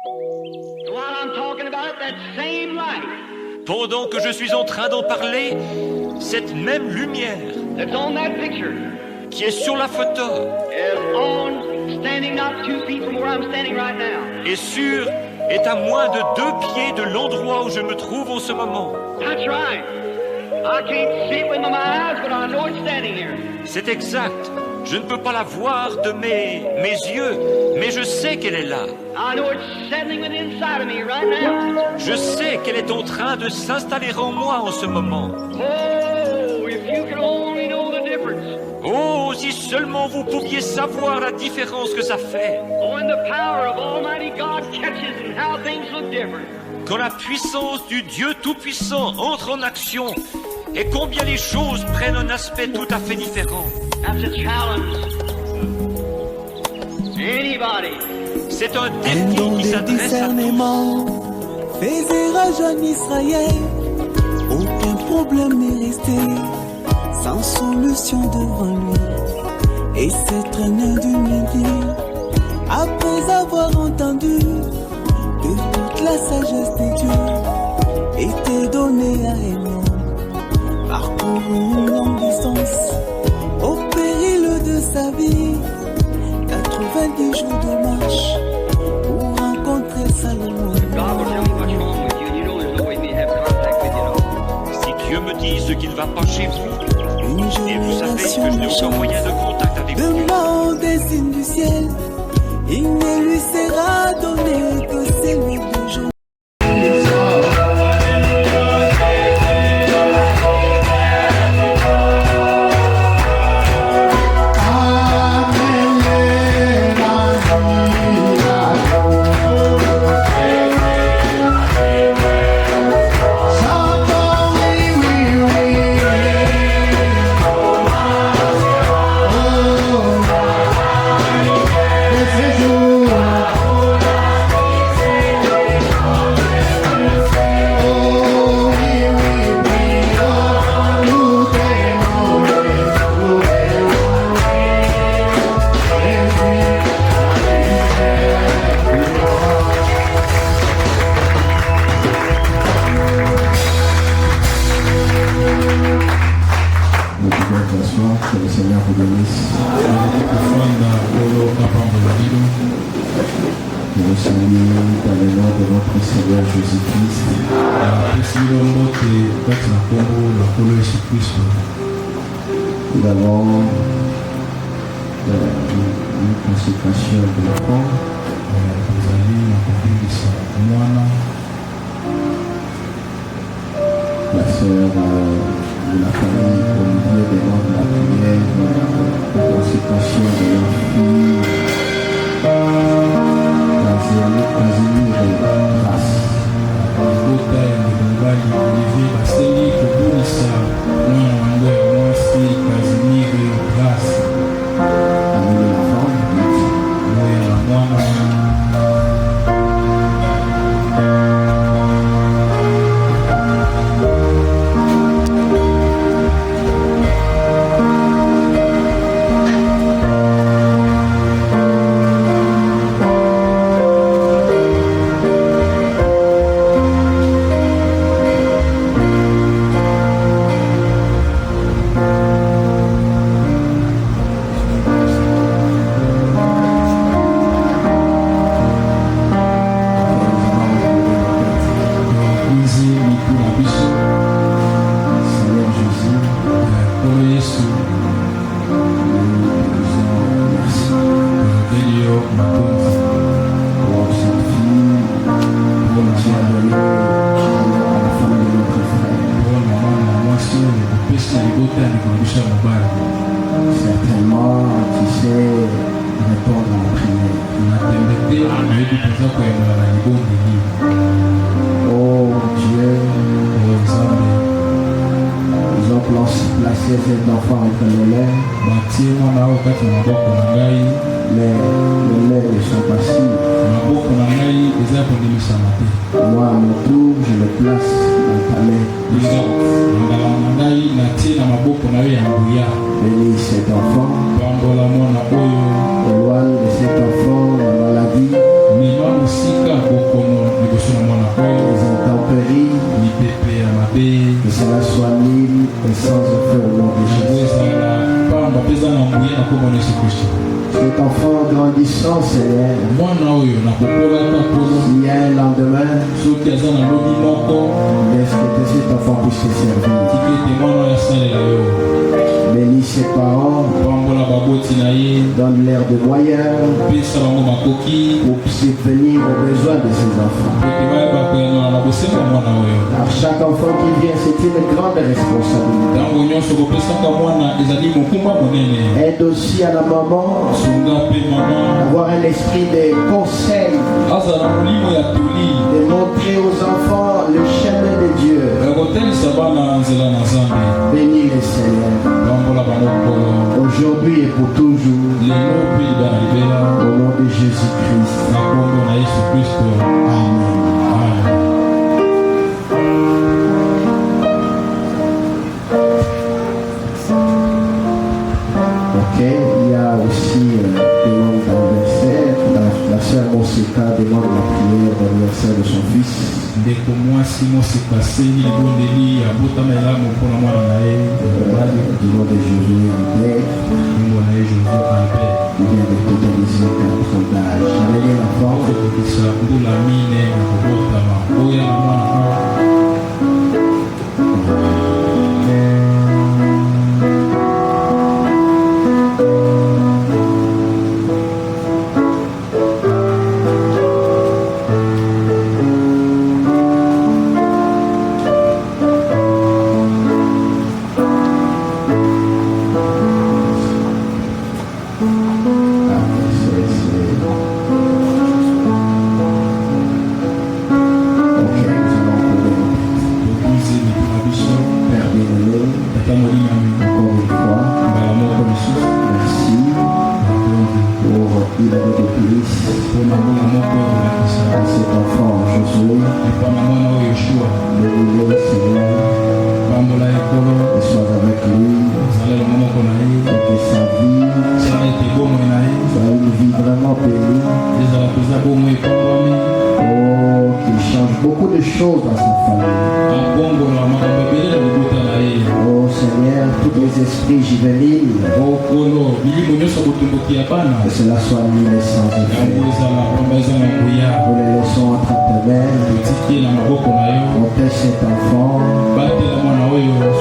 While I'm talking about it, that same light Pendant que je suis en train d'en parler, cette même lumière that's on that picture qui est sur la photo is on, standing not 2 feet from where I'm standing right now. est à moins de 2 pieds de l'endroit où je me trouve en ce moment. That's right. I can't see it with my eyes, but I know it's standing here. C'est exact. Je ne peux pas la voir de mes yeux, mais je sais qu'elle est là. I know it's settling within inside of me right now. Je sais qu'elle est en train de s'installer en moi en ce moment. Oh, if you could only know the difference. Oh, si seulement vous pouviez savoir la différence que ça fait. When the power of Almighty God catches and how things look different. Quand la puissance du Dieu Tout-Puissant entre en action et combien les choses prennent un aspect tout à fait différent. That's a challenge. Anybody. C'est un Un défi don qui de s'adresse à tous. discernement faisait rage en Israël. Aucun problème n'est resté sans solution devant lui. Et c'est traîneur d'humilité, après avoir entendu que toute la sagesse de Dieu était donnée à un homme, parcouru une longue distance au péril de sa vie, 90 jours de marche pour rencontrer Salomon. God will tell me what's wrong with you, and you know there's no way me to have contact with you. Si Dieu me dit ce qui ne va pas chez vous, Une et vous savez que je n'ai génération aucun moyen de contact avec vous, demande des signes du ciel, il ne lui sera donné que celui de jour. Que le Seigneur vous bénisse. Je vous salue dans le nom de notre Seigneur Jésus-Christ. Nous avons une consécration de l'enfant. La sœur de la famille au milieu des noms de la prière, la consécration de leur fille, Casimir et Grâce. Amenez l'enfant, certainement tu sais répondre à la prière. Oh Dieu, ils ont placé cet enfant entre les lèvres, mais les lèvres sont passives. Moi à mon tour, je le place dans ta main. Bénis cet enfant, éloigne de cet enfant la maladie, Cet enfant grandissant, Seigneur, s'il y a un lendemain, laisse que cet enfant puisse te servir. Bénis ses parents, donne-leur de moyens pour subvenir aux besoins de ses enfants. Car chaque enfant qui vient, c'est une grande responsabilité. Aide aussi à la maman d'avoir un esprit de conseil, de montrer aux enfants le chemin de Dieu. Bénis les Seigneur, aujourd'hui et pour toujours, au nom de Jésus-Christ. Amen. Ok, il y a aussi demande d'anniversaire. La sœur Monseka demande la prière d'anniversaire de son fils. Ndeko mwasi Monseka sengi libondeli abotama elamu mpona mwana na ye Du nom de Jésus Albert, nkombo na ye José Albert il vient de totaliser 4 ans d'âge. Allez l'enfant. okokisa mbula mine na kobotama oya na mwana awa que cela soit mis sans effet. Nous les laissons entre tes mains. Protège cet enfant.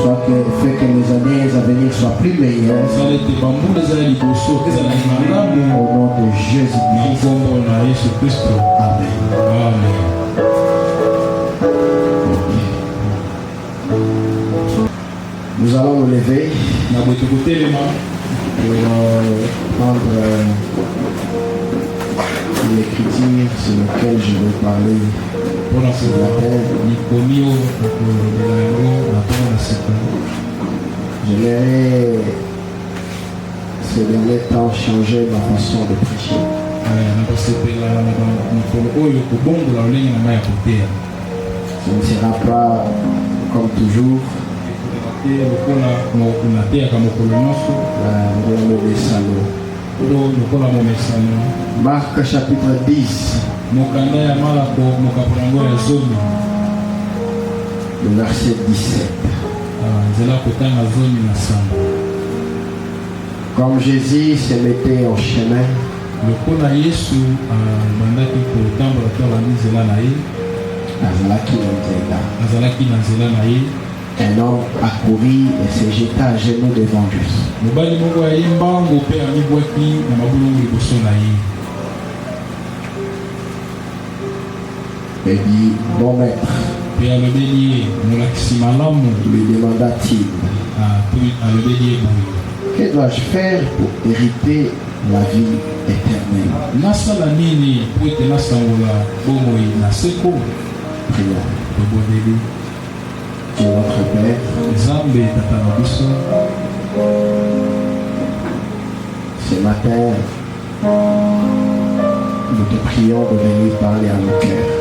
Soit que fait que les années à venir soient plus meilleures. Au nom de Jésus-Christ. Amen. Nous allons nous lever pour prendre l'écriture sur laquelle je vais parler ce matin. J'aimerais ces derniers temps changer ma façon de prêcher. Ce ne sera pas comme toujours. Marc chapitre 10, le verset 17. Comme Jésus se mettait en chemin, un homme accourut et se jeta à genoux devant lui. Et dit, bon maître, lui demanda-t-il, que dois-je faire pour hériter la vie éternelle? Prions. Dieu notre Père, ce matin, nous te prions de venir parler à nos cœurs.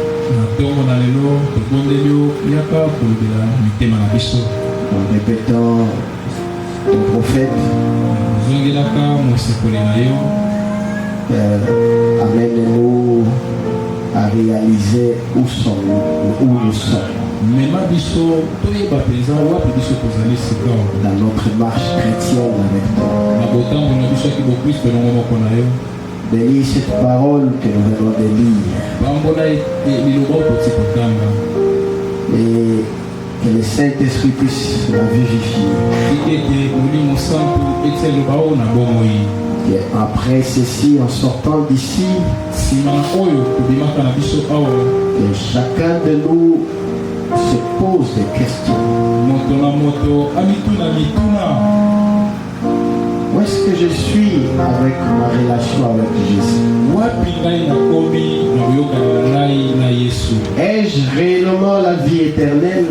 En répétant ton prophète, amène-nous à réaliser où nous sommes. dans notre marche chrétienne avec toi. Bénis cette parole que nous venons de lire. Et que le Saint-Esprit puisse la vivifier. Et après ceci, en sortant d'ici, que chacun de nous se pose des questions. Où est-ce que je suis avec ma relation avec Jésus? Ai-je réellement la vie éternelle?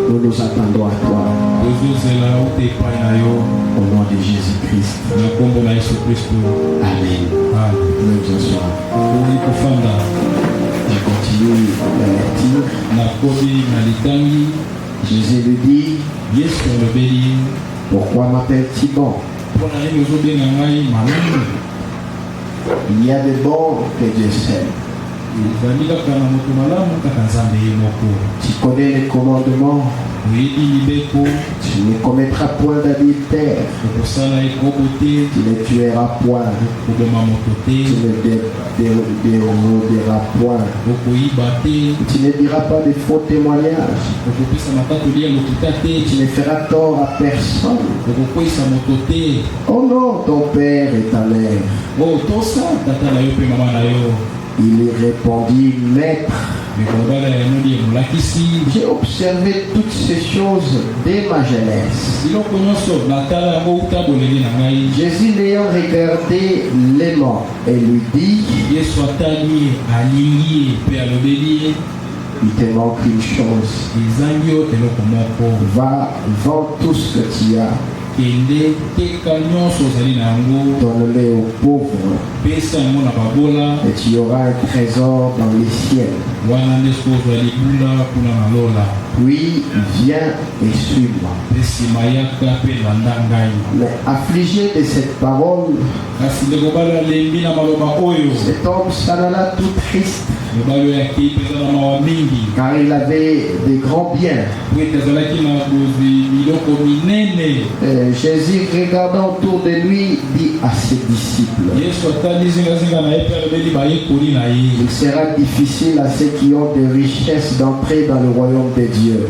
Nous nous attendons à toi. Au nom de Jésus-Christ. Amen. Nous en sommes. Je continue la lecture. Jésus lui dit, pourquoi m'appelles-tu bon? Il y a des bons que Dieu sait. Tu connais les commandements. Tu ne commettras point d'adultère. Tu ne tueras point. Tu ne déroderas point. Tu ne diras pas de faux témoignages. Tu ne feras tort à personne. Honore ton père et ta mère. Il lui répondit, Maître, j'ai observé toutes ces choses dès ma jeunesse. Jésus l'ayant regardé l'aimant et lui dit, il te manque une chose. Va, vends tout ce que tu as. Donne-les aux pauvres et tu auras un trésor dans les ciels. Puis viens et suis-moi. Mais affligé de cette parole, cet homme s'en alla tout triste, car il avait des grands biens. Jésus, regardant autour de lui, dit à ses disciples, il sera difficile à ceux qui ont des richesses d'entrer dans le royaume de Dieu.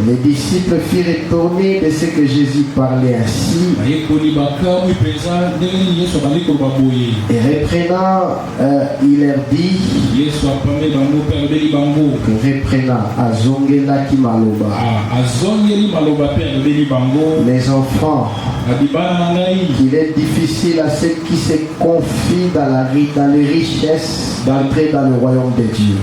Les disciples furent étonnés de ce que Jésus parlait ainsi. Et reprenant, il leur dit, azongela ki maloba. Mes enfants, il est difficile à ceux qui se confient dans les richesses d'entrer dans le royaume de Dieu.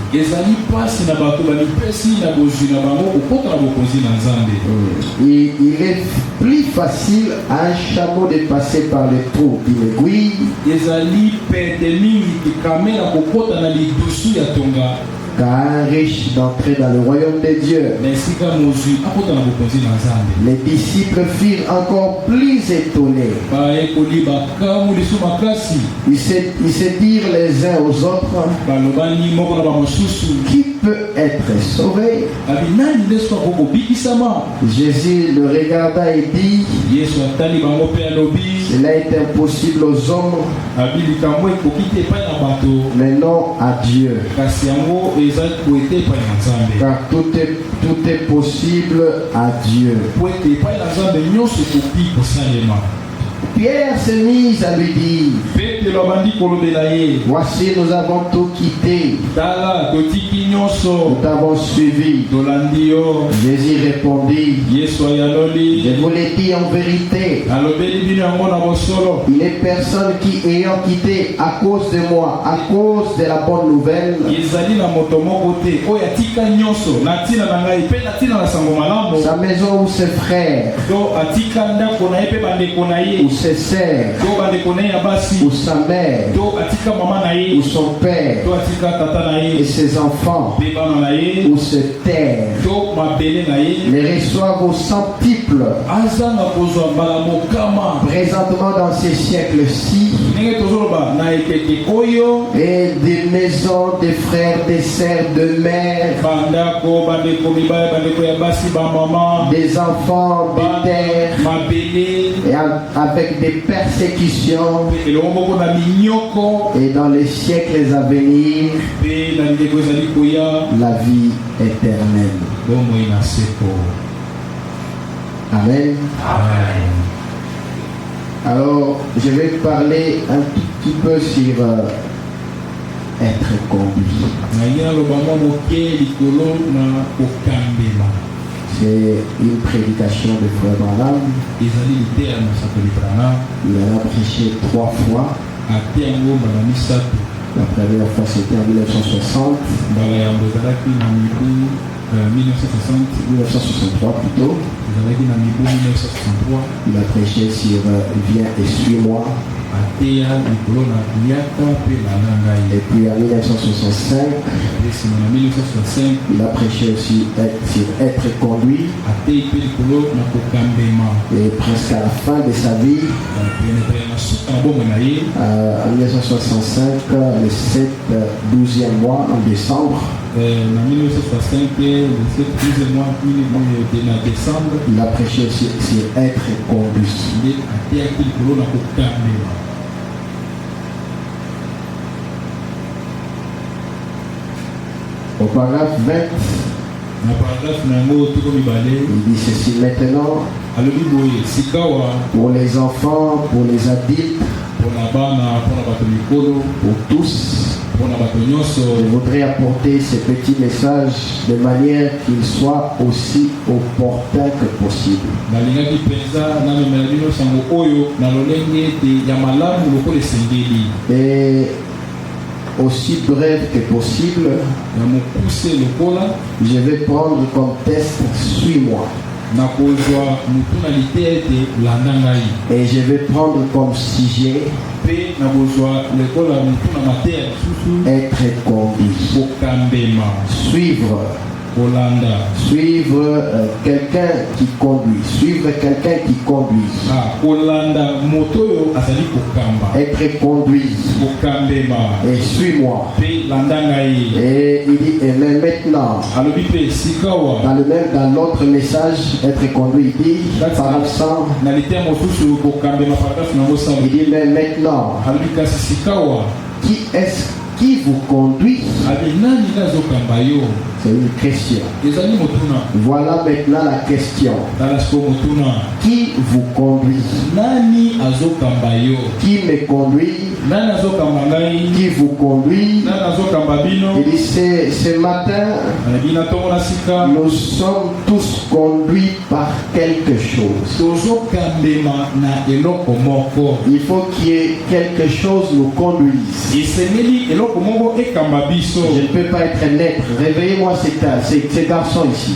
Il est plus facile à un chameau de passer par les trous d'une aiguille qu'à un riche d'entrer dans le royaume de Dieu. Les disciples furent encore plus étonnés. Ils se dirent les uns aux autres, qui peut être sauvé? Jésus le regarda et dit, cela est impossible aux hommes, mais non à Dieu. Car tout est possible à Dieu. Pierre s'est mis à lui dire, voici, nous avons tout quitté, nous t'avons suivi. Jésus répondit, je vous l'ai dit en vérité, il n'est personne qui, ayant quitté à cause de moi, à cause de la bonne nouvelle, sa maison ou ses frères, ou ses sœurs, ou sa mère, ou son père, et ses enfants, ou ses terres, les reçoivent au centuple exemple. Présentement dans ces siècles-ci, et des maisons, des frères, des sœurs, de mères, des enfants, des terres, et avec des persécutions, et dans les siècles à venir, la vie éternelle. Amen. Alors, je vais parler un tout petit peu sur être conduit. C'est une prédication de Frère Branham. Il en a prêché 3 fois. La première fois c'était en 1960. 1963 plutôt. Il a prêché sur Viens et suis-moi. Et puis en 1965, il a prêché aussi sur être conduit. Et presque à la fin de sa vie, en 1965, le 12e mois, en décembre, il a prêché sur être conduit. Au paragraphe 20, il dit ceci maintenant pour les enfants, pour les adultes, pour tous. Je voudrais apporter ces petits messages de manière qu'ils soient aussi opportuns que possible. Et aussi bref que possible, je vais prendre comme test Suis-moi. Et je vais prendre comme sujet être conduit. Suivre quelqu'un qui conduit. Suivre quelqu'un qui conduit. Être conduit. Et suis-moi. Et il dit, et même maintenant, dans l'autre message, être conduit, il dit, paragraphe 100, il dit, mais maintenant, qui vous conduit? C'est une question. Voilà maintenant la question. Qui vous conduit? Qui me conduit? Qui vous conduit? Il dit ce matin, nous sommes tous conduits par quelque chose. Il faut qu'il y ait quelque chose nous conduise. Je ne peux pas être net. Réveillez-moi ces garçons ici.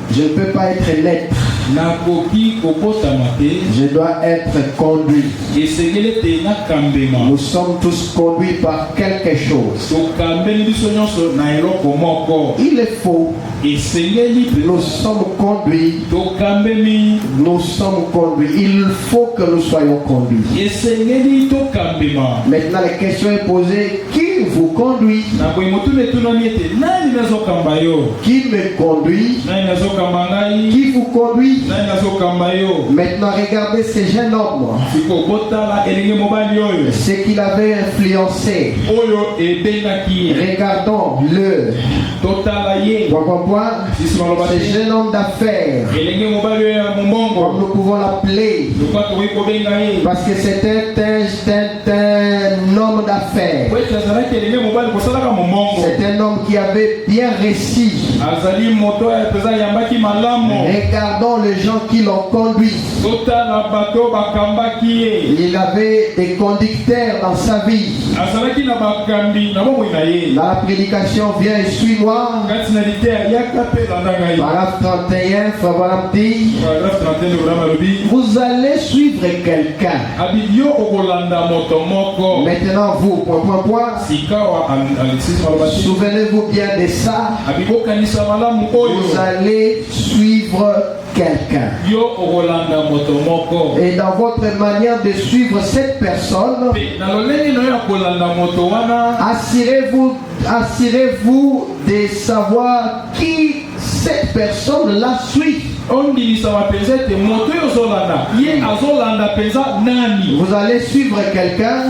Je ne peux pas être net. Je dois être conduit. Nous sommes tous conduits par quelque chose. Il est faux. Nous sommes conduits. Nous sommes conduits. Il faut que nous soyons conduits. Maintenant, la question est posée. Qui vous conduit? Qui me conduit? Qui vous conduit? Maintenant, regardez ce jeune homme. Ce qu'il avait influencé. Regardons-le. Ce jeune homme d'affaires, comme nous pouvons l'appeler, parce que c'était un homme d'affaires. C'est un homme qui avait bien réussi. Regardons les gens qui l'ont conduit. Il avait des conducteurs dans sa vie. Dans la prédication, viens et suis-moi. Paragraphe 31, Frère dit, vous allez suivre quelqu'un. Maintenant vous, point. moi. Souvenez-vous bien de ça. Vous allez suivre quelqu'un. Et dans votre manière de suivre cette personne, assurez-vous de savoir qui cette personne la suit. Vous allez suivre quelqu'un,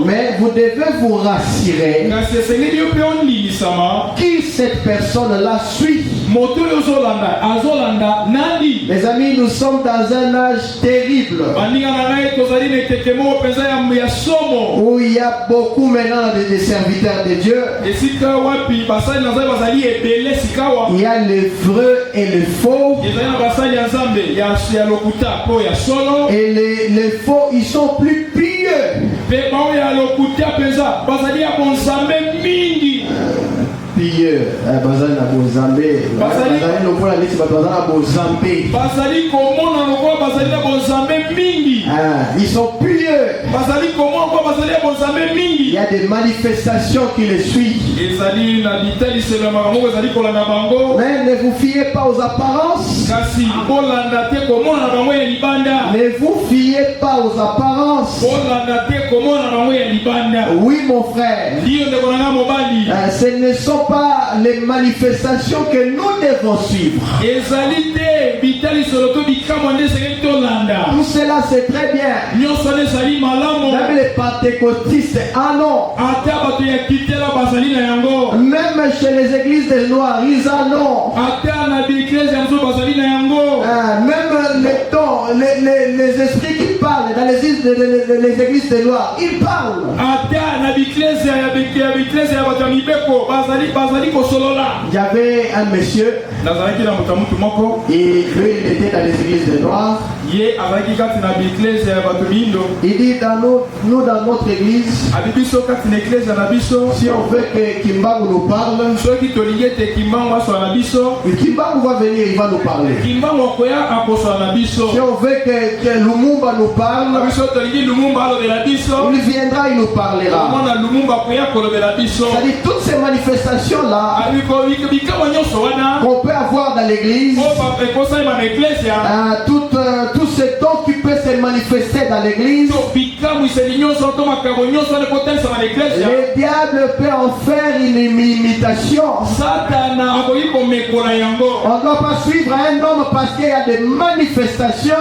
mais vous devez vous rassurer qui cette personne la suit. Les amis, nous sommes dans un âge terrible où il y a beaucoup maintenant de serviteurs de Dieu. Il y a le vrai et le faux. Et les faux, ils sont plus pieux. Pieux, ils sont pieux. Il y a des manifestations qui les suivent. Mais ne vous fiez pas aux apparences. Ne vous fiez pas aux apparences. Oui, mon frère. Ce ne sont pas les manifestations que nous devons suivre. Tout cela c'est très bien. Même les pentecôtistes, ah non. Même chez les églises des Noirs, ils en ont. Même les esprits qui parlent dans les églises des Noirs, ils parlent. Il y avait un monsieur, et lui il était dans les églises des Noirs. Il dit nous dans notre église, si on veut que Kimbangu nous parle, Kimbangu va venir, il va nous parler. Si on veut que Lumumba nous parle, il viendra, il nous parlera. C'est-à-dire toutes ces manifestations-là qu'on peut avoir dans l'église, tout ce dons qui peut se manifester dans l'église, le diable peut en faire une imitation. On ne doit pas suivre un homme parce qu'il y a des manifestations.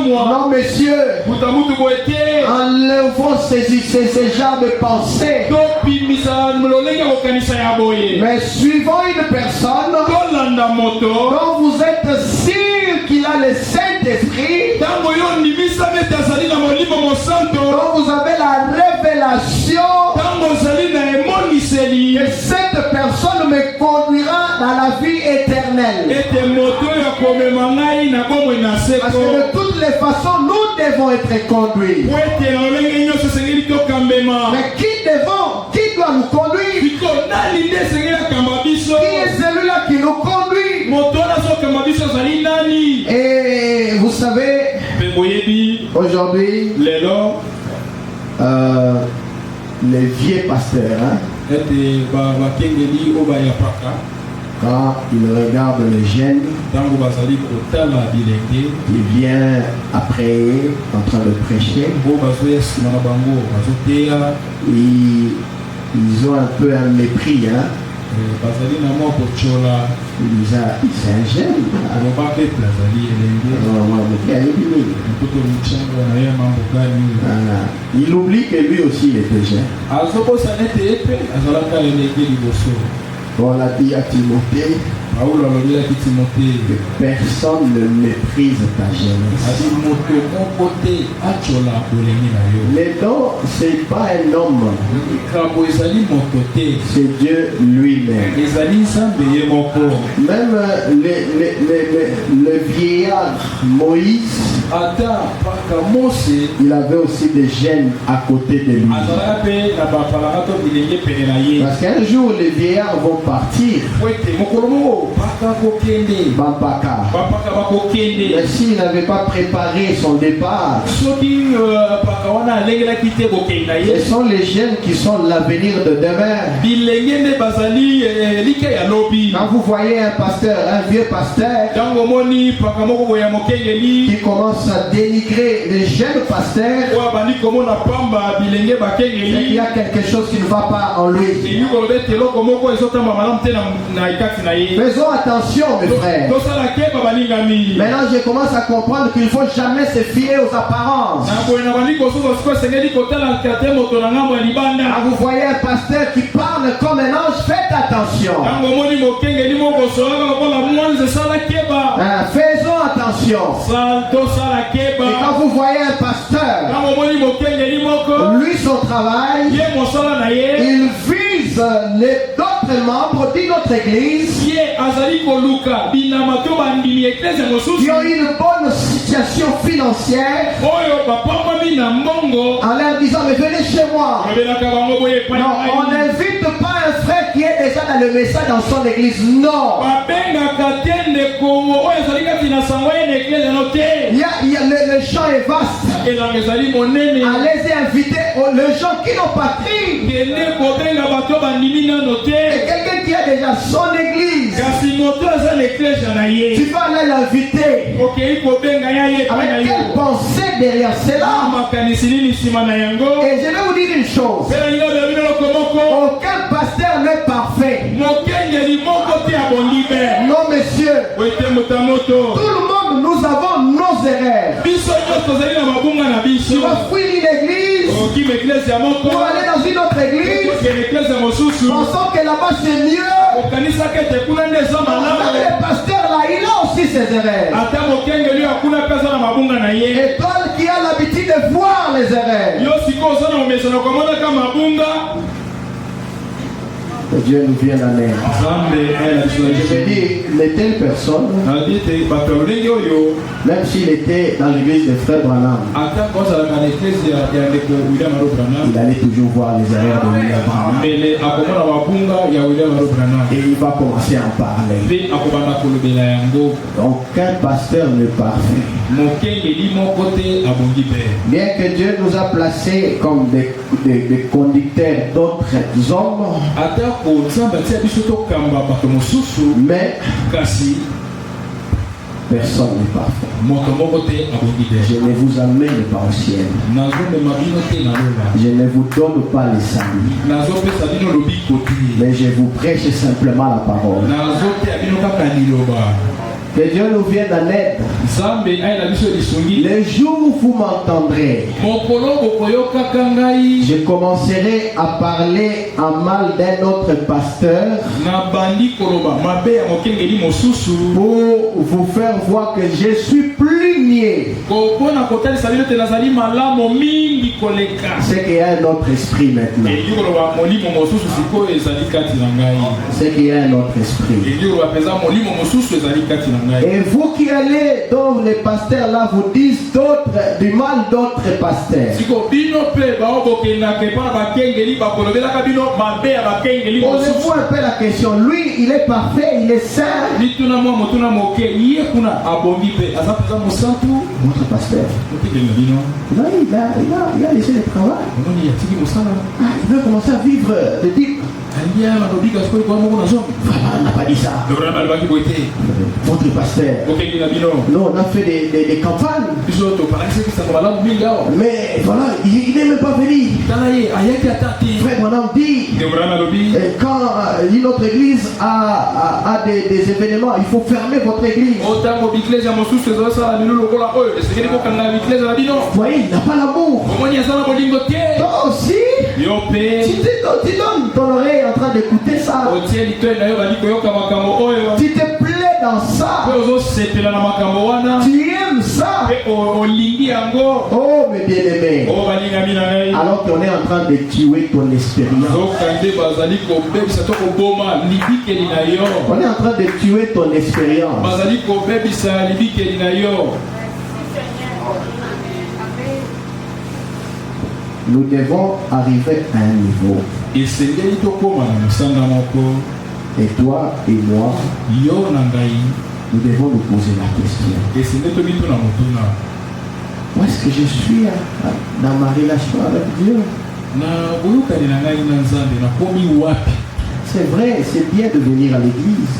Non, monsieur, enlevons ces genres de pensées. Mais suivons une personne dont vous êtes sûr qu'il a le Saint-Esprit, dont vous avez la révélation que cette personne me conduira dans la vie éternelle. Parce que de toutes les façons, nous devons être conduits. Mais qui doit nous conduire? Qui est celui-là qui nous conduit? Et vous savez, aujourd'hui, les vieux pasteurs, quand ils regardent les jeunes, il vient après en train de prêcher. Ils ont un peu un mépris. C'est un jeune. Il oublie que lui aussi il était jeune. On l'a dit à Timothée, que personne ne méprise ta jeunesse. Les dons, c'est pas un homme, c'est Dieu lui-même. Même le vieillard Moïse, il avait aussi des jeunes à côté de lui. Parce qu'un jour les vieillards vont partir. Bampaka. Mais s'il n'avait pas préparé son départ, ce sont les jeunes qui sont l'avenir de demain. Quand vous voyez un pasteur, un vieux pasteur, qui commence à dénigrer les jeunes pasteurs, il y a quelque chose qui ne va pas en lui. Faisons attention, mes frères. Maintenant, je commence à comprendre qu'il ne faut jamais se fier aux apparences. Quand vous voyez un pasteur qui parle comme un ange, faites attention. Faisons attention. Et quand vous voyez un pasteur, lui, son travail, il vise d'autres membres de notre église qui ont une bonne situation financière, en leur disant mais venez chez moi. Non, on n'invite pas un frère qui est déjà dans le message dans son église. Non. Le champ est vaste. Allez-y inviter les gens qui n'ont pas crié. Et quelqu'un qui a déjà son église, tu vas aller l'inviter. Avec quelle pensée derrière cela? Et je vais vous dire une chose. Aucun pasteur n'est parfait. Non, monsieur. Tout le monde, nous avons nos erreurs. Tu vas fuir une église pour aller dans une autre église, pensant que là-bas c'est mieux. Le pasteur là, il a aussi ses erreurs. Et toi qui as l'habitude de voir les erreurs, que Dieu nous vienne en aide. Je veux dire, les telles personnes, même s'il était dans l'église de Frère Branham, il allait toujours voir les erreurs de William Branham. Et il va commencer à en parler. Aucun pasteur n'est parfait. Bien que Dieu nous a placés comme des conducteurs d'autres hommes, mais personne n'est parfait. Je ne vous amène pas au ciel. Je ne vous donne pas les saluts, mais je vous prêche simplement la parole. Que Dieu nous vienne en aide. Les jours où vous m'entendrez, je commencerai à parler en mal d'un autre pasteur pour vous faire voir que je suis plus niais. C'est qu'il y a un autre esprit maintenant. C'est qu'il y a un autre esprit. Et vous qui allez, dont les pasteurs là vous disent du mal d'autres pasteurs, posez-vous un peu la question. Lui, il est parfait, il est saint. Votre pasteur, là, il a laissé le travail. Il veut commencer à vivre de type. On n'a pas dit ça. Votre pasteur. Non, on a fait des campagnes. Mais voilà, il n'est même pas venu. Frère Branham dit, quand une autre église a des événements, il faut fermer votre église. Vous voyez, il n'a pas l'amour. Toi aussi, tu donnes ton oreille en train d'écouter ça. Tu te plais dans ça. Tu aimes ça. Oh mes bien-aimés, alors qu'on est en train de tuer ton expérience. On est en train de tuer ton expérience. Nous devons arriver à un niveau Et toi et moi, nous devons nous poser la question. Où est-ce que je suis dans ma relation avec Dieu? C'est vrai, c'est bien de venir à l'église.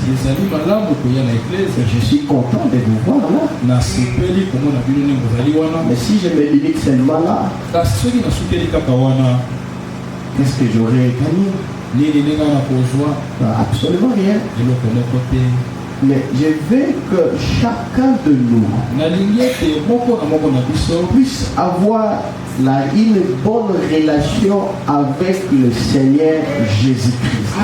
Je suis content de vous voir là. Mais si je me limite seulement là, qu'est-ce que j'aurais gagné? Absolument rien. Mais je veux que chacun de nous puisse avoir une bonne relation avec le Seigneur Jésus-Christ.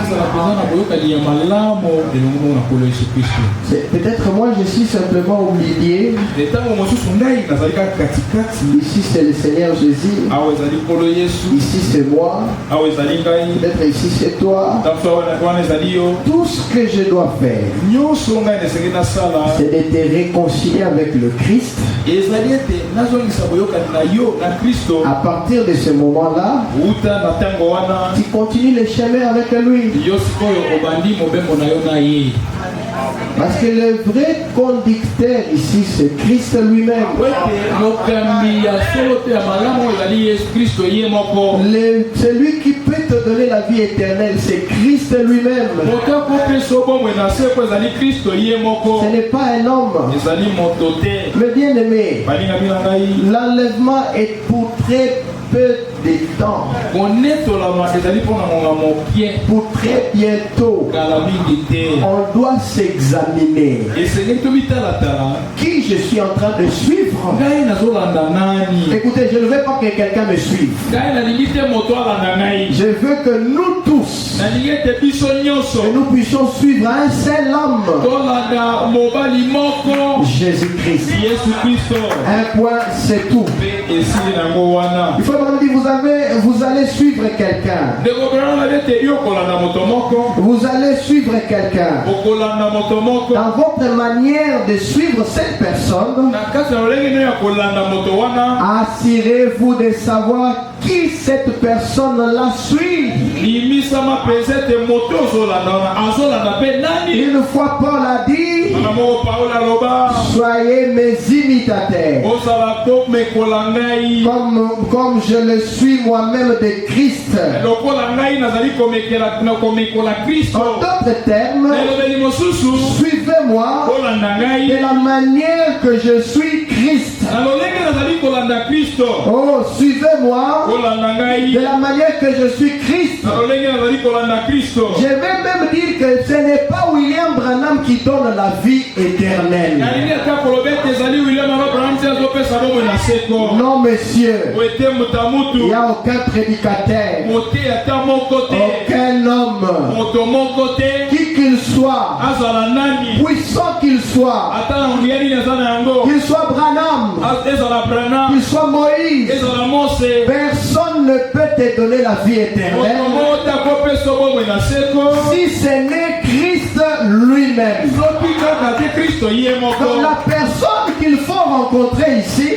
Peut-être moi je suis simplement au milieu. Ici c'est le Seigneur Jésus. Ici c'est moi. Peut-être ici c'est toi. Tout ce que je dois faire, c'est de te réconcilier avec le Christ. À partir de ce moment-là, tu continues le chemin avec lui. Parce que le vrai conducteur ici, c'est Christ lui-même. Celui qui peut te donner la vie éternelle, c'est Christ lui-même. Ce n'est pas un homme. Mais bien aimé, l'enlèvement est pour très peu de temps. Pour très bientôt, on doit s'examiner. Qui je suis en train de suivre? Écoutez, je ne veux pas que quelqu'un me suive. Je veux que nous tous, que nous puissions suivre un seul homme, Jésus-Christ. Un point, c'est tout. Il faut vraiment dire, vous allez suivre quelqu'un. Vous allez suivre quelqu'un. Dans votre manière de suivre cette personne, assurez-vous de savoir qui cette personne-là suit. Une fois Paul a dit, soyez mes imitateurs, comme je le suis moi-même de Christ. En d'autres termes, suivez-moi de la manière que je suis Christ. Oh, suivez-moi de la manière que je suis Christ. Je vais même dire que ce n'est pas William Branham qui donne la vie éternelle. Non, monsieur. Il n'y a aucun prédicateur, aucun homme, qui qu'il soit, puissant qu'il soit Branham, qu'il soit Moïse, personne ne peut te donner la vie éternelle si ce n'est Christ lui-même. Donc la personne qu'il faut rencontrer ici,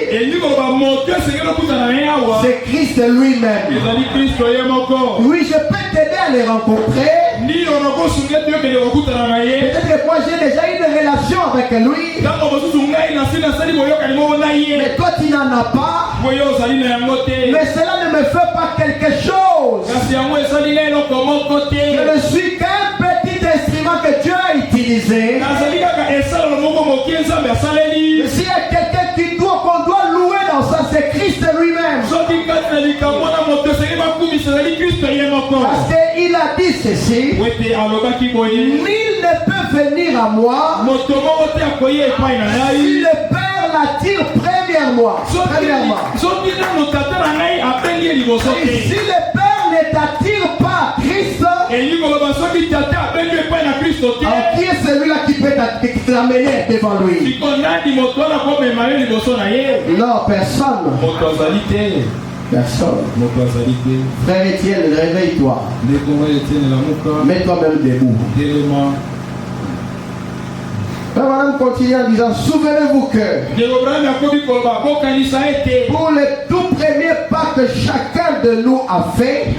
c'est Christ lui-même. Oui, je peux t'aider à les rencontrer. Peut-être que moi j'ai déjà une relation avec lui, mais toi tu n'en as pas. Mais cela ne me fait pas quelque chose. Je ne suis qu'un petit instrument que Dieu a utilisé. S'il y a quelqu'un qu'on doit louer dans ça, c'est Christ lui-même. Parce qu'il a dit ceci, nul ne peut venir à moi si le Père l'attire premièrement. Et si le Père ne t'attire pas Christ, alors qui est celui-là qui peut t'amener devant lui? Non, personne. Personne. Frère Étienne, réveille-toi. Mets-toi même debout. Madame continue en disant, souvenez-vous que pour le tout premier pas que chacun de nous a fait,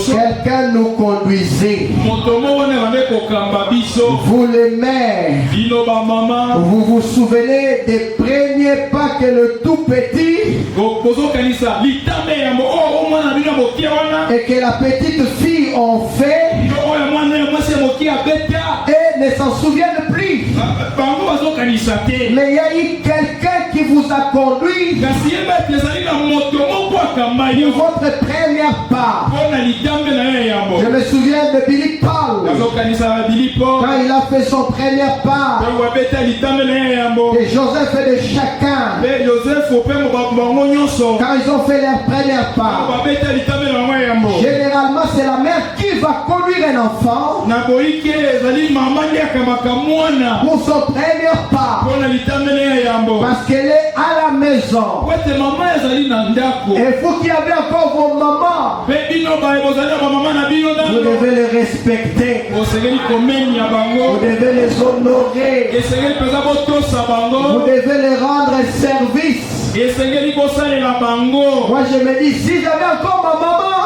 quelqu'un nous Vous les mères, vous vous souvenez des premiers pas que le tout petit et que la petite fille ont fait et ne s'en souviennent plus. Mais il y a eu quelqu'un qui vous a conduit pour votre première part. Je me souviens de Billy Paul quand il a fait son première part et Joseph et de chacun quand ils ont fait leur première part. Généralement c'est la mère qui va conduire un enfant pour son première part parce qu'elle est à la maison. Et vous qui avez encore vos mamans, vous devez les respecter, vous devez les honorer, vous devez les rendre service. Moi je me dis, si j'avais encore ma maman,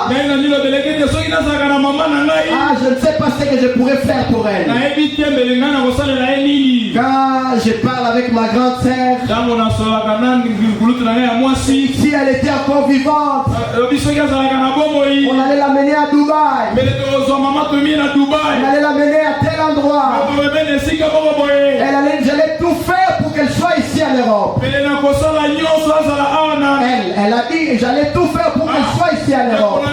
je ne sais pas ce que je pourrais faire pour elle. Quand je parle avec ma grande sœur, si elle était encore vivante, on allait l'amener à Dubaï, on allait l'amener à tel endroit, j'allais tout faire pour qu'elle soit ici en Europe. Elle a dit, j'allais tout faire pour qu'elle soit ici en Europe.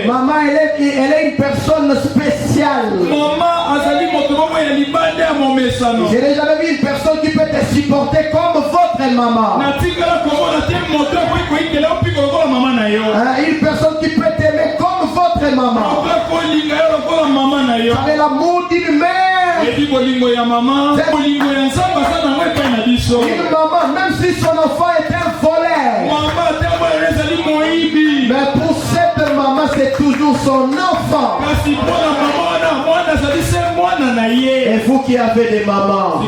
Maman, elle est une personne spéciale. Je n'ai jamais vu une personne qui peut te supporter comme votre maman. Une personne qui peut t'aimer comme votre maman. Avec l'amour d'une mère. Une maman, même si son enfant est un voleur, mais pour cette maman c'est toujours son enfant. Et vous qui avez des mamans,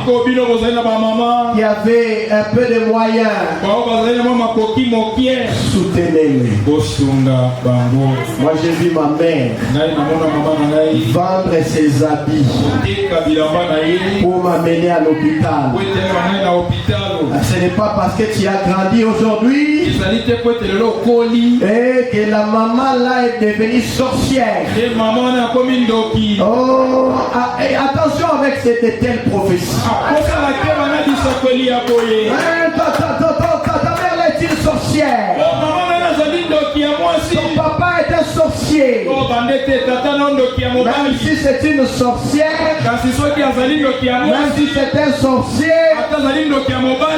qui avez un peu de moyens, soutenez-les. Moi j'ai vu ma mère vendre ses habits pour m'amener à l'hôpital. Ce n'est pas parce que tu as grandi aujourd'hui et que la maman là est devenue sorcière. Oh, et attention avec cette telle prophétie. Ta mère est une sorcière. Ton papa est un sorcier. Même si c'est une sorcière, même si c'est un sorcier,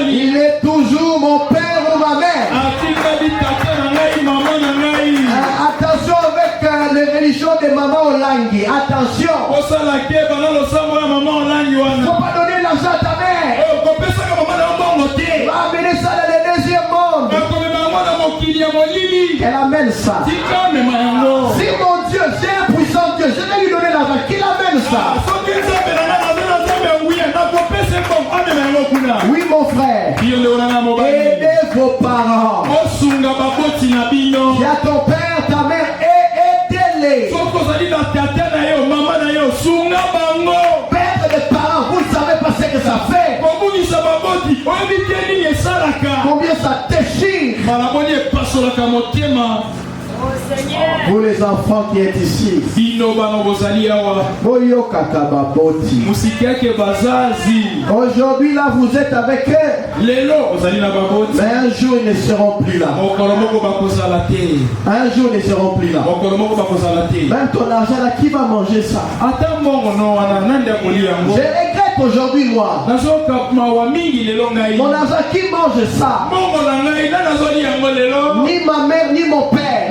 il est toujours mon père ou ma mère. Attention avec les religions des mamans au langue. Attention. Faut pas donner l'argent à ta mère. Va amener ça dans le deuxième monde. Elle amène ça. Si mon Dieu, c'est un puissant Dieu, je vais lui donner l'argent. Qu'il amène ça. Oui mon frère. Aidez vos parents. Il y a ton père, ta mère, et aidez-les. Perdre les parents, vous ne savez pas ce que ça fait. Combien ça déchire. Vous les enfants qui êtes ici, aujourd'hui là vous êtes avec eux, mais un jour ils ne seront plus là. Un jour ils ne seront plus là. Même ton argent là, qui va manger ça? Je regrette aujourd'hui moi. Mon argent, qui mange ça? Ni ma mère ni mon père.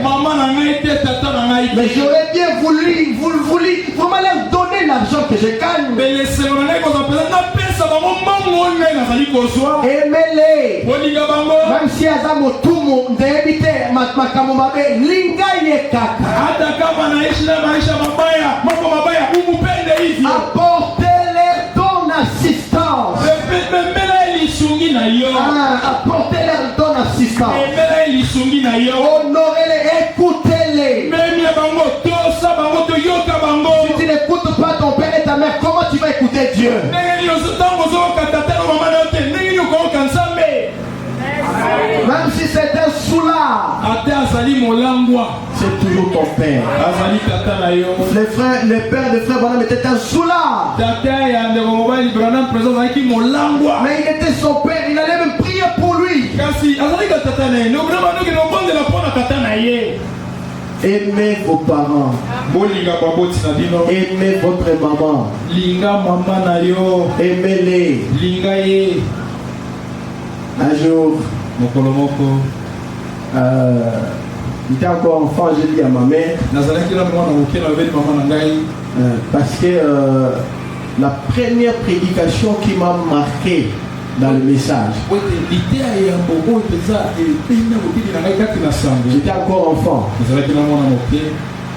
Mais j'aurais bien voulu vraiment leur donner l'argent que je gagne. Aimez-les. Même si elles ont tout le monde d'éviter apportez-leur ton assistance. Apportez-leur ton assistance. Honorez-les, écoutez-les. pas écouter Dieu. Même si c'est un soulard, c'est toujours ton père. Les pères de frère Branham étaient un soulard. Mais il était son père, il allait même prier pour lui. Aimez vos parents. Aimez votre maman. Aimez-les. Un jour, j'étais encore enfant, j'ai dit à ma mère, parce que la première prédication qui m'a marqué dans le message, j'étais encore enfant,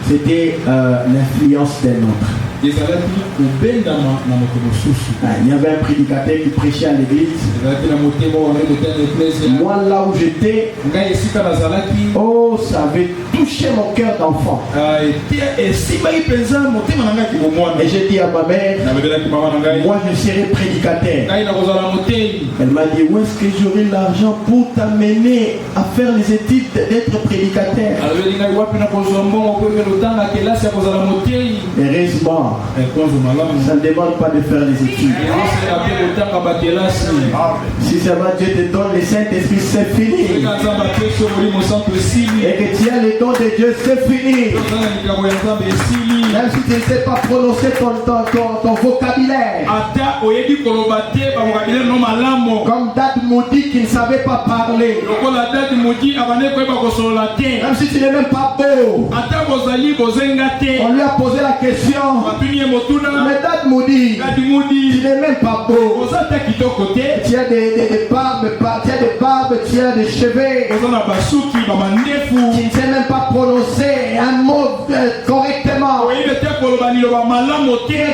c'était l'influence d'un autre. Il y avait un prédicateur qui prêchait à l'église. Moi là où j'étais, oh, ça avait touché mon cœur d'enfant. Et j'ai dit à ma mère, moi je serai prédicateur. Elle m'a dit, où est-ce que j'aurai l'argent pour t'amener à faire les études d'être prédicateur? Heureusement, ça ne demande pas de faire les études. Si seulement Dieu te donne le Saint-Esprit, c'est fini. Et que tu as le don de Dieu, c'est fini. Même si tu ne sais pas prononcer ton vocabulaire. Comme Dad Moody qui ne savait pas parler. Même si tu n'es même pas beau. On lui a posé la question. Mais Dad Moody, tu n'es même pas beau. Tu as des barbes, tu as des cheveux. Tu ne sais même pas prononcer un mot correctement.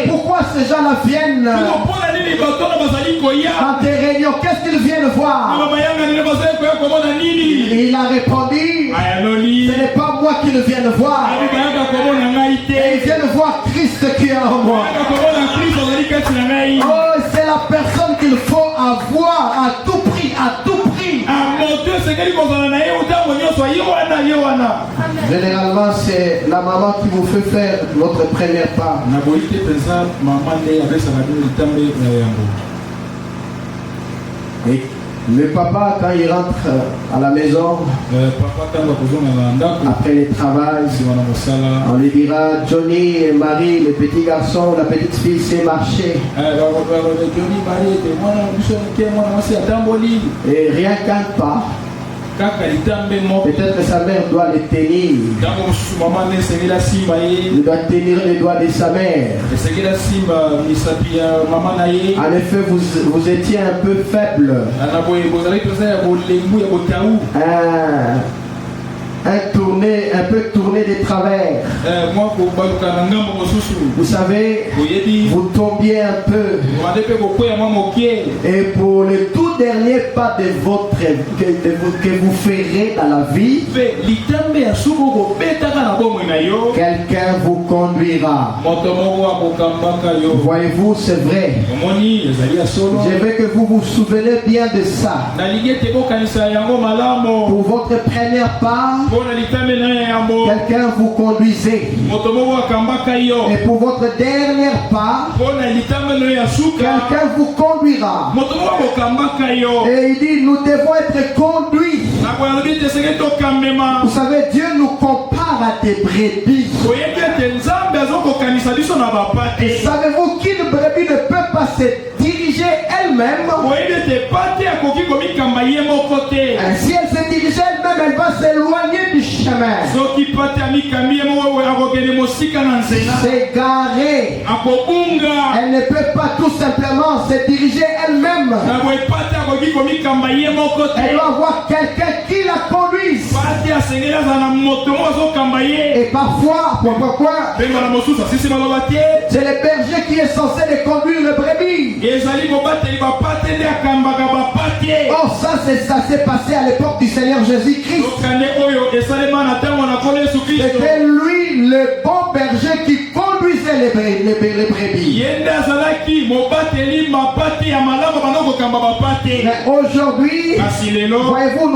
Pourquoi ces gens-là viennent dans tes réunions? Qu'est-ce qu'ils viennent voir? Il a répondu, ce n'est pas moi qui le viens voir. Ils viennent voir Christ qui est en moi. Oh, c'est la personne qu'il faut avoir à tout prix, à tout prix. Généralement, c'est la maman qui vous fait faire votre première part. Et le papa, quand il rentre à la maison, après le travail, on lui dira, Johnny et Marie, le petit garçon, la petite fille, c'est marché. Et rien qu'un pas. Peut-être que sa mère doit les tenir. Il doit tenir les doigts de sa mère. En effet, vous étiez un peu faible. Un peu tourné de travers. Vous savez, vous tombiez un peu. Et pour le tout dernier pas de votre que vous ferez dans la vie, quelqu'un vous conduira. Voyez-vous, c'est vrai. Je veux que vous vous souvenez bien de ça. Pour votre première part, quelqu'un vous conduisait. Et pour votre dernière part, quelqu'un vous conduira. Et il dit, nous devons être conduits. Vous savez, Dieu nous compare à des brebis. Et savez-vous qu'une brebis ne peut pas se diriger elle-même? Si elle se dirigeait elle-même, elle va s'éloigner du chemin. S'égarer. Elle ne peut pas tout simplement se diriger elle-même. Elle doit avoir quelqu'un qui la conduise. Et parfois, pourquoi? C'est le berger qui est censé les conduire le brebis. Oh, ça s'est passé à l'époque du Seigneur Jésus-Christ. C'était lui le bon berger qui conduisait les brebis. Mais aujourd'hui, voyez-vous,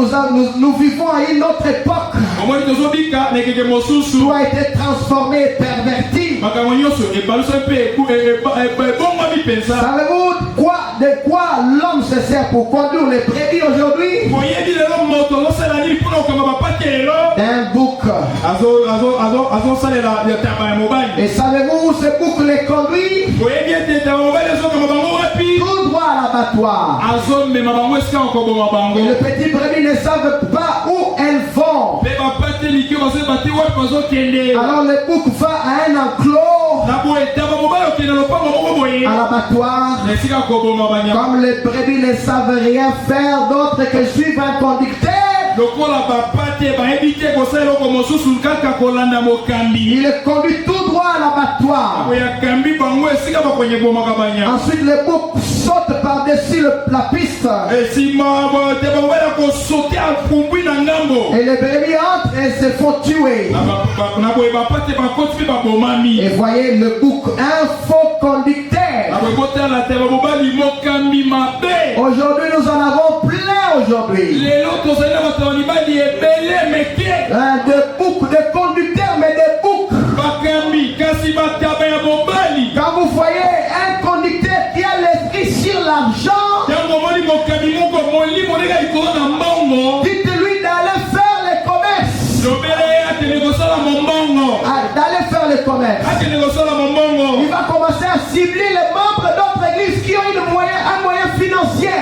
nous vivons à une autre époque où a été transformé et perverti. Savez-vous de quoi l'homme se sert pour conduire les brebis aujourd'hui? D'un bouc. Et savez-vous où ce bouc les conduit? Tout droit à l'abattoir. Et les petits brebis ne savent pas où elles vont. Alors le bouc va à un enclos, à l'abattoir. Comme les brebis ne savent rien faire d'autre que suivre un conducteur, il est conduit tout droit à l'abattoir. Ensuite le bouc saute par-dessus la piste. Et les brebis entrent et se font tuer. Et voyez le bouc, un faux conducteur. Aujourd'hui nous en avons plein aujourd'hui. De boucs, de conducteurs, mais de boucs. Quand vous voyez un conducteur qui a l'esprit sur l'argent, dites-lui d'aller faire le commerce. D'aller faire le commerce. Il va commencer à cibler les membres d'autres églises qui ont un moyen financier.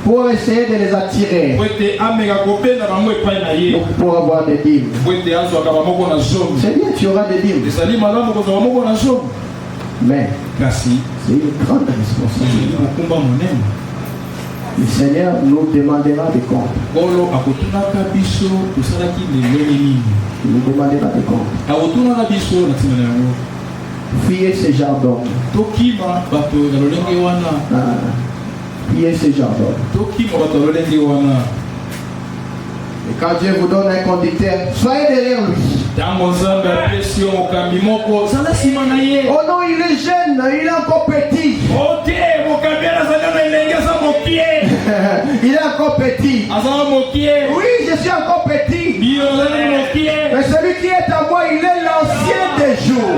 Pour essayer de les attirer, pour avoir des dîmes. C'est bien, tu auras des dîmes. Mais c'est une grande responsabilité. Le Seigneur nous demandera des comptes. Il nous demandera des comptes. Fuyez ce genre d'homme. Fuyez ce genre d'homme. Et quand Dieu vous donne un conducteur, soyez derrière lui. Oh non, il est jeune, il est encore petit. Il est encore petit. Oui, je suis encore petit. Mais celui qui est à moi, il est l'ancien des jours.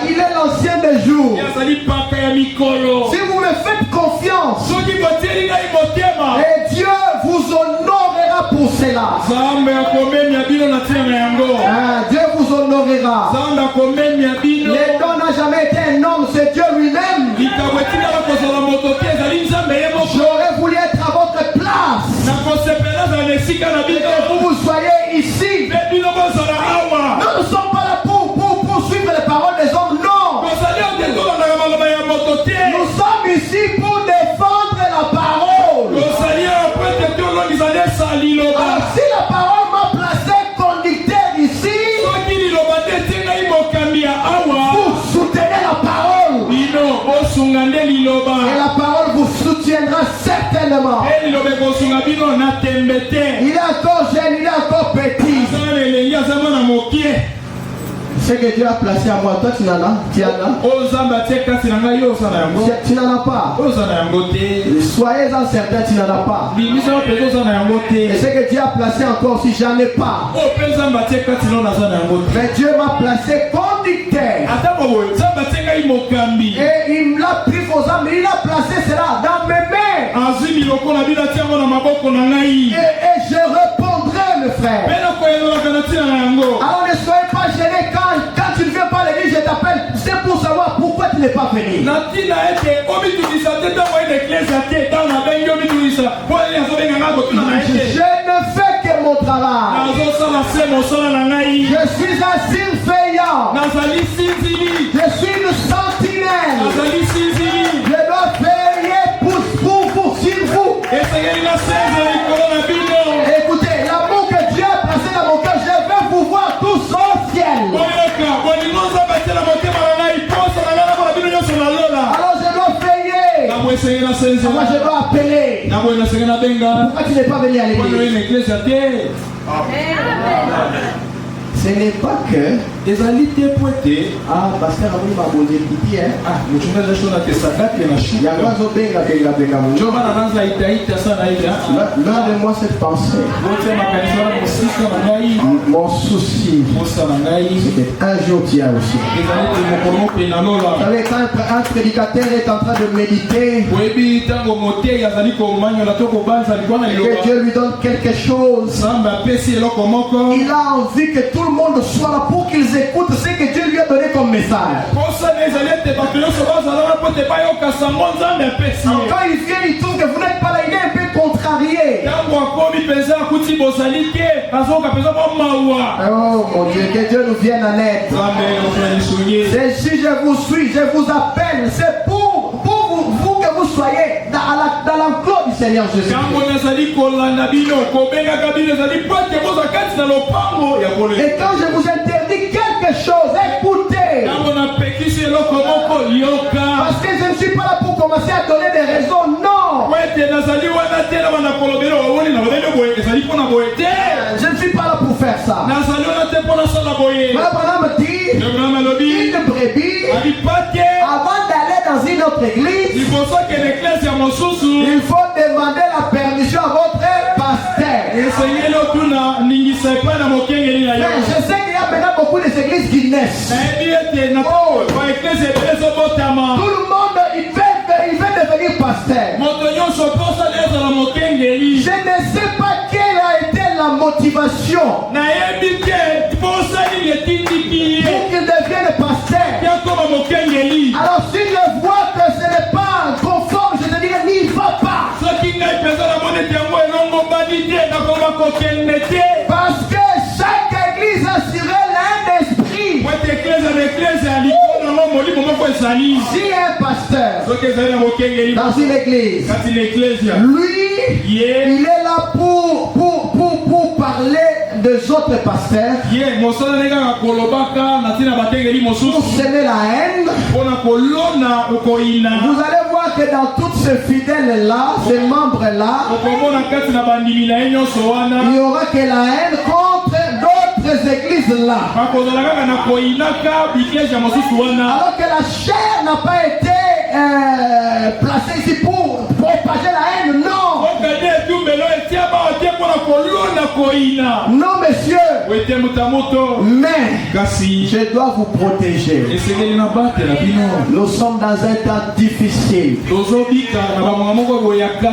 Il est l'ancien des jours. Si vous me faites confiance, et Dieu vous honorera pour cela. Dieu vous honorera. Le don n'a jamais été un homme, c'est Dieu lui-même. J'aurais voulu être à votre place. Et vous soyez ici. Nous ne sommes pas là pour suivre les paroles des hommes, non. Nous sommes ici pour défendre la parole. Alors, si la parole m'a placé conducteur ici, vous soutenez la parole. Et la parole vous soutiendra certainement. Il est encore jeune, il est encore petit. Ce que Dieu a placé à moi, toi tu n'en as? Tu n'en as pas. Soyez-en certains, tu n'en as pas. Et ce que Dieu a placé encore, si j'en ai pas. Mais Dieu m'a placé conducteur. Et il me l'a pris aux âmes, il a placé cela dans mes mains. Et je répondrai, mes frères. Alors ne soyez pas gênés quand tu ne viens pas à l'église, je t'appelle. C'est pour savoir pourquoi tu n'es pas venu. Je ne fais que mon travail. Je suis un surveillant. Je suis une sentinelle. Je dois veiller pour sur vous. Écoutez, l'amour que Dieu a placé dans mon cœur, je vais vous voir tous au ciel. Alors je dois veiller. Moi je dois appeler. Pourquoi tu n'es pas venu à l'église? Ce n'est pas que ah, pasteur Abou m'a posé pitié. L'un de moi cette pensée. Mon souci, c'est un jour tu as aussi. Vous savez, quand un prédicateur est en train de méditer, que Dieu lui donne quelque chose, il a envie que tout le monde soit là pour qu'ils écoutent ce que Dieu lui a donné comme message. Alors, quand il vient, il trouve que vous n'êtes pas là, il est un peu contrarié. Oh mon Dieu, que Dieu nous vienne en aide. Si je vous suis, je vous appelle, c'est pour vous que vous soyez dans l'enclos du Seigneur Jésus. Et quand je vous interdis quelque chose, écoutez. Parce que je ne suis pas là pour commencer à donner des raisons, non. Je ne suis pas là pour faire ça. Abraham dit, une brebis, avant d'aller dans une autre église, il faut demander la permission à votre pasteur. Je sais qu'il y a maintenant beaucoup d'églises qui naissent. Oh. Tout le monde, il veut devenir pasteur. Je ne sais pas quelle a été la motivation pour qu'il devienne pasteur. Alors si je vois que ce n'est pas conforme, je te dirais n'y va pas. Parce que chaque église assurait l'un d'esprit. Si un pasteur dans une église, lui, il est là pour parler des autres pasteurs, pour semer la haine. Vous allez voir que dans tous ces fidèles-là, ces membres-là, il y aura que la haine contre d'autres églises-là. Alors que la chair n'a pas été placée ici pour propager la haine, non. Non, monsieur. Mais je dois vous protéger. Nous sommes dans un temps difficile.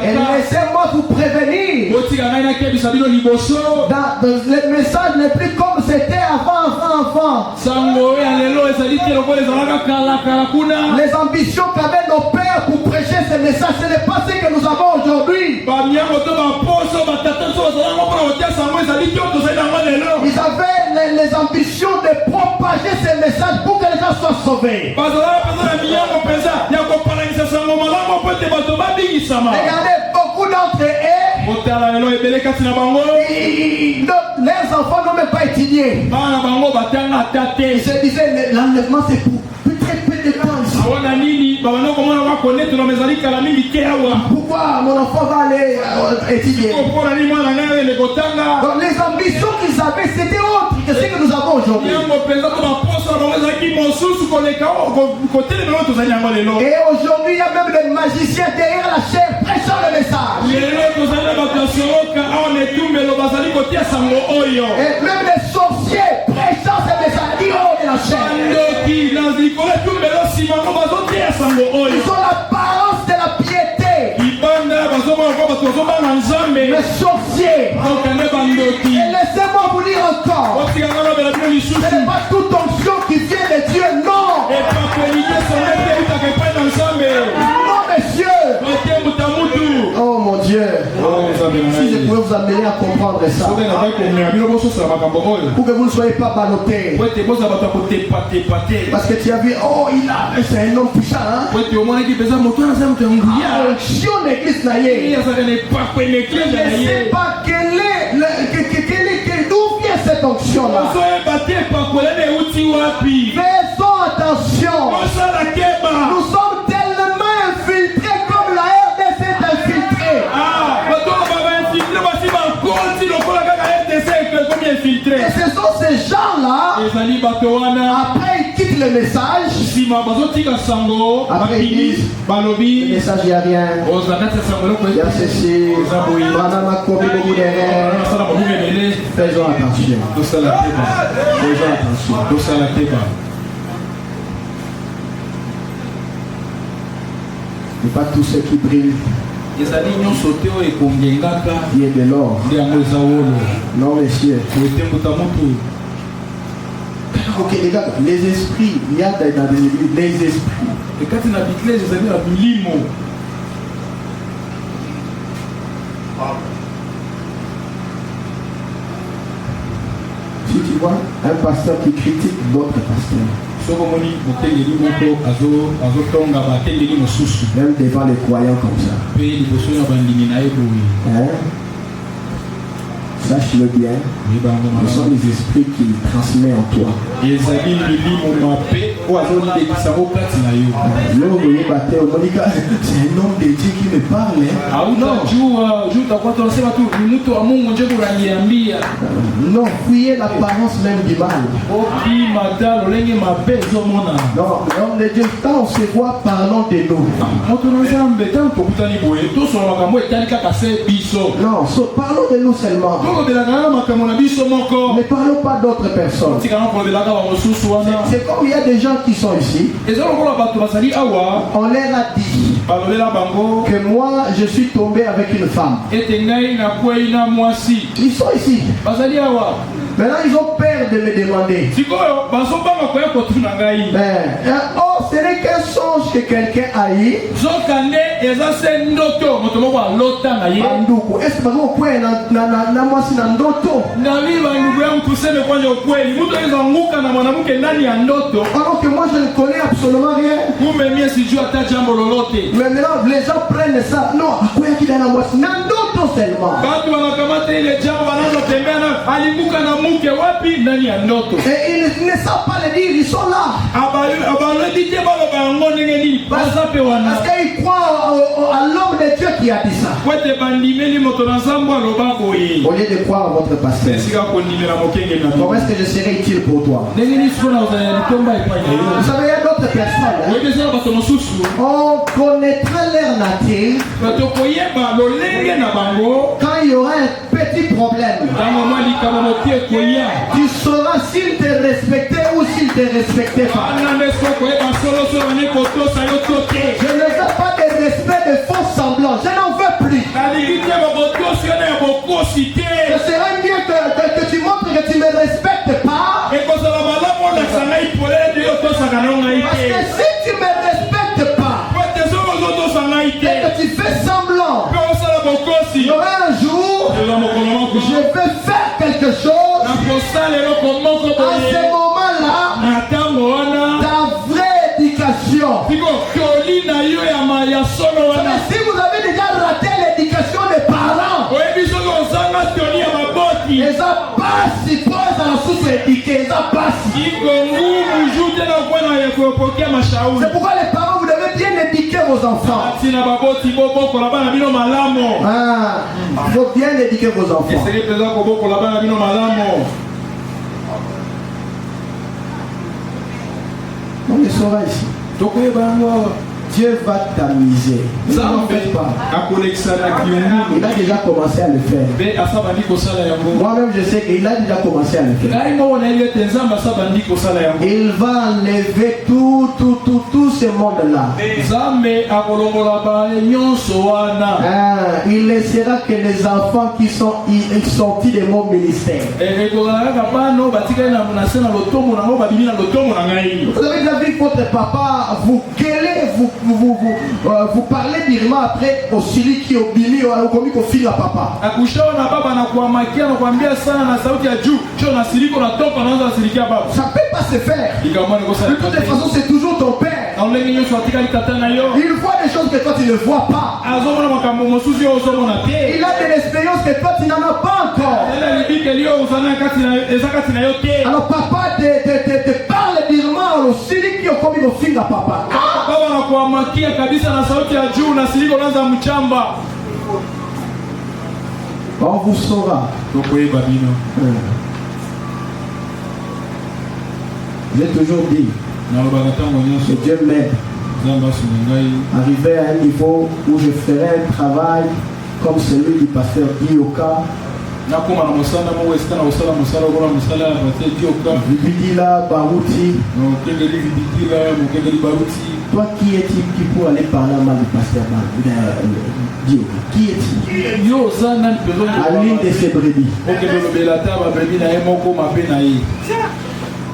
Et laissez-moi vous prévenir. Le message n'est plus comme c'était avant. Les ambitions qu'avaient nos pères pour prêcher ce message, ce n'est pas ce que nous avons aujourd'hui. Ils avaient les ambitions de propager ce message pour que les gens soient sauvés. Regardez, beaucoup d'entre eux, leurs enfants n'ont même pas étudié. Ils se disaient, l'enlèvement c'est pour très peu de temps. Pourquoi mon enfant va aller étudier? Donc les ambitions qu'ils avaient, c'était autre que ce que nous avons aujourd'hui. Et aujourd'hui, il y a même des magiciens derrière la chair prêchant le message. Et même des sorciers prêchant ce message de la chair. Ils ont l'apparence de la piété. Les sorciers. Et laissez-moi vous dire encore, ce n'est pas toute onction qui vient de Dieu, non. Non, monsieur. Oh mon Dieu. Si je pouvais vous amener à comprendre ça, pour que vous ne soyez pas ballottés. Parce que tu as vu, oh c'est un homme puissant, hein? Onction d'église naïe. Je ne sais pas d'où vient cette onction là. Faisons attention. Nous sommes tellement infiltrés comme la RDC est infiltrée. ces gens-là, après ils quittent le message. Après ils disent, le message il n'y a rien. Il y a ceci. Madame a commis beaucoup d'erreurs. Faisons attention. Faisons attention. Et pas tous ceux qui brillent. Il y a de l'or. Non, messieurs. Ok, les gars, les esprits, il y a dans les églises, les esprits. Et quand il y a l'église, ils avaient un limo. Si tu vois un pasteur qui critique d'autres pasteurs, même devant les croyants comme ça, hein? Sache-le bien, ce sont les esprits qui transmettent en toi. C'est un homme de Dieu qui me parle. Non, fuyez l'apparence même du mal. Non, l'homme de Dieu, quand on se voit, parlons de nous. Non, parlons de nous seulement. Ne parlons pas d'autres personnes. C'est comme il y a des gens qui sont ici. On leur a dit que moi je suis tombé avec une femme. Ils sont ici. Maintenant ils ont peur de me demander. Oh, ce n'est qu'un songe que quelqu'un a eu. Est-ce que alors que moi je ne connais absolument rien. Mais maintenant les gens prennent ça. Non, seulement. Et ils ne savent pas le dire, ils sont là. Parce qu'ils croient à l'homme de Dieu qui a dit ça. Au lieu de croire à votre pasteur, comment est-ce que je serai utile pour toi? Vous savez, il y a d'autres personnes. On connaîtra leur nature. Quand il y aura un petit problème, tu sauras s'il te respectait ou s'il te respectait pas. Je ne veux pas de respect de faux semblants. Je n'en veux plus. Ce serait mieux que tu montres que tu ne me respectes pas. Parce que si tu ne me respectes pas et que tu fais semblant, il y aura un jour, je vais faire quelque chose. À ce moment-là, ta vraie éducation. Mais si vous avez déjà raté l'éducation des parents, ils ont pas si pose à la sous-éduquer, ils ont pas si. C'est pourquoi les parents, vous devez bien éduquer vos enfants. Il faut bien éduquer vos enfants. On les saura ici. Dieu va t'amuser. Ne t'en fais pas. Il a déjà commencé à le faire. Moi-même je sais qu'il a déjà commencé à le faire. Il va enlever tout ce monde-là. Il laissera que les enfants qui sont sortis de mon ministère. Vous avez déjà vu votre papa vous gueuler, vous parlez birman après au sili qui au bimi au komi ko fila papa. Ça peut pas se faire. De toute façon c'est toujours ton père. Il voit des choses que toi tu ne vois pas. Il a de l'expérience que toi tu n'en as pas encore. Alors papa te parle birman au sili qui au komi ko fila papa. On vous saura. J'ai toujours dit que Dieu m'aide. Arrivé à un niveau où je ferai un travail comme celui du pasteur Ioka. Vividila Barouti. Toi, qui es-tu qui pour aller parler mal du pasteur Ioka? Qui es-tu? À l'une de ses brebis.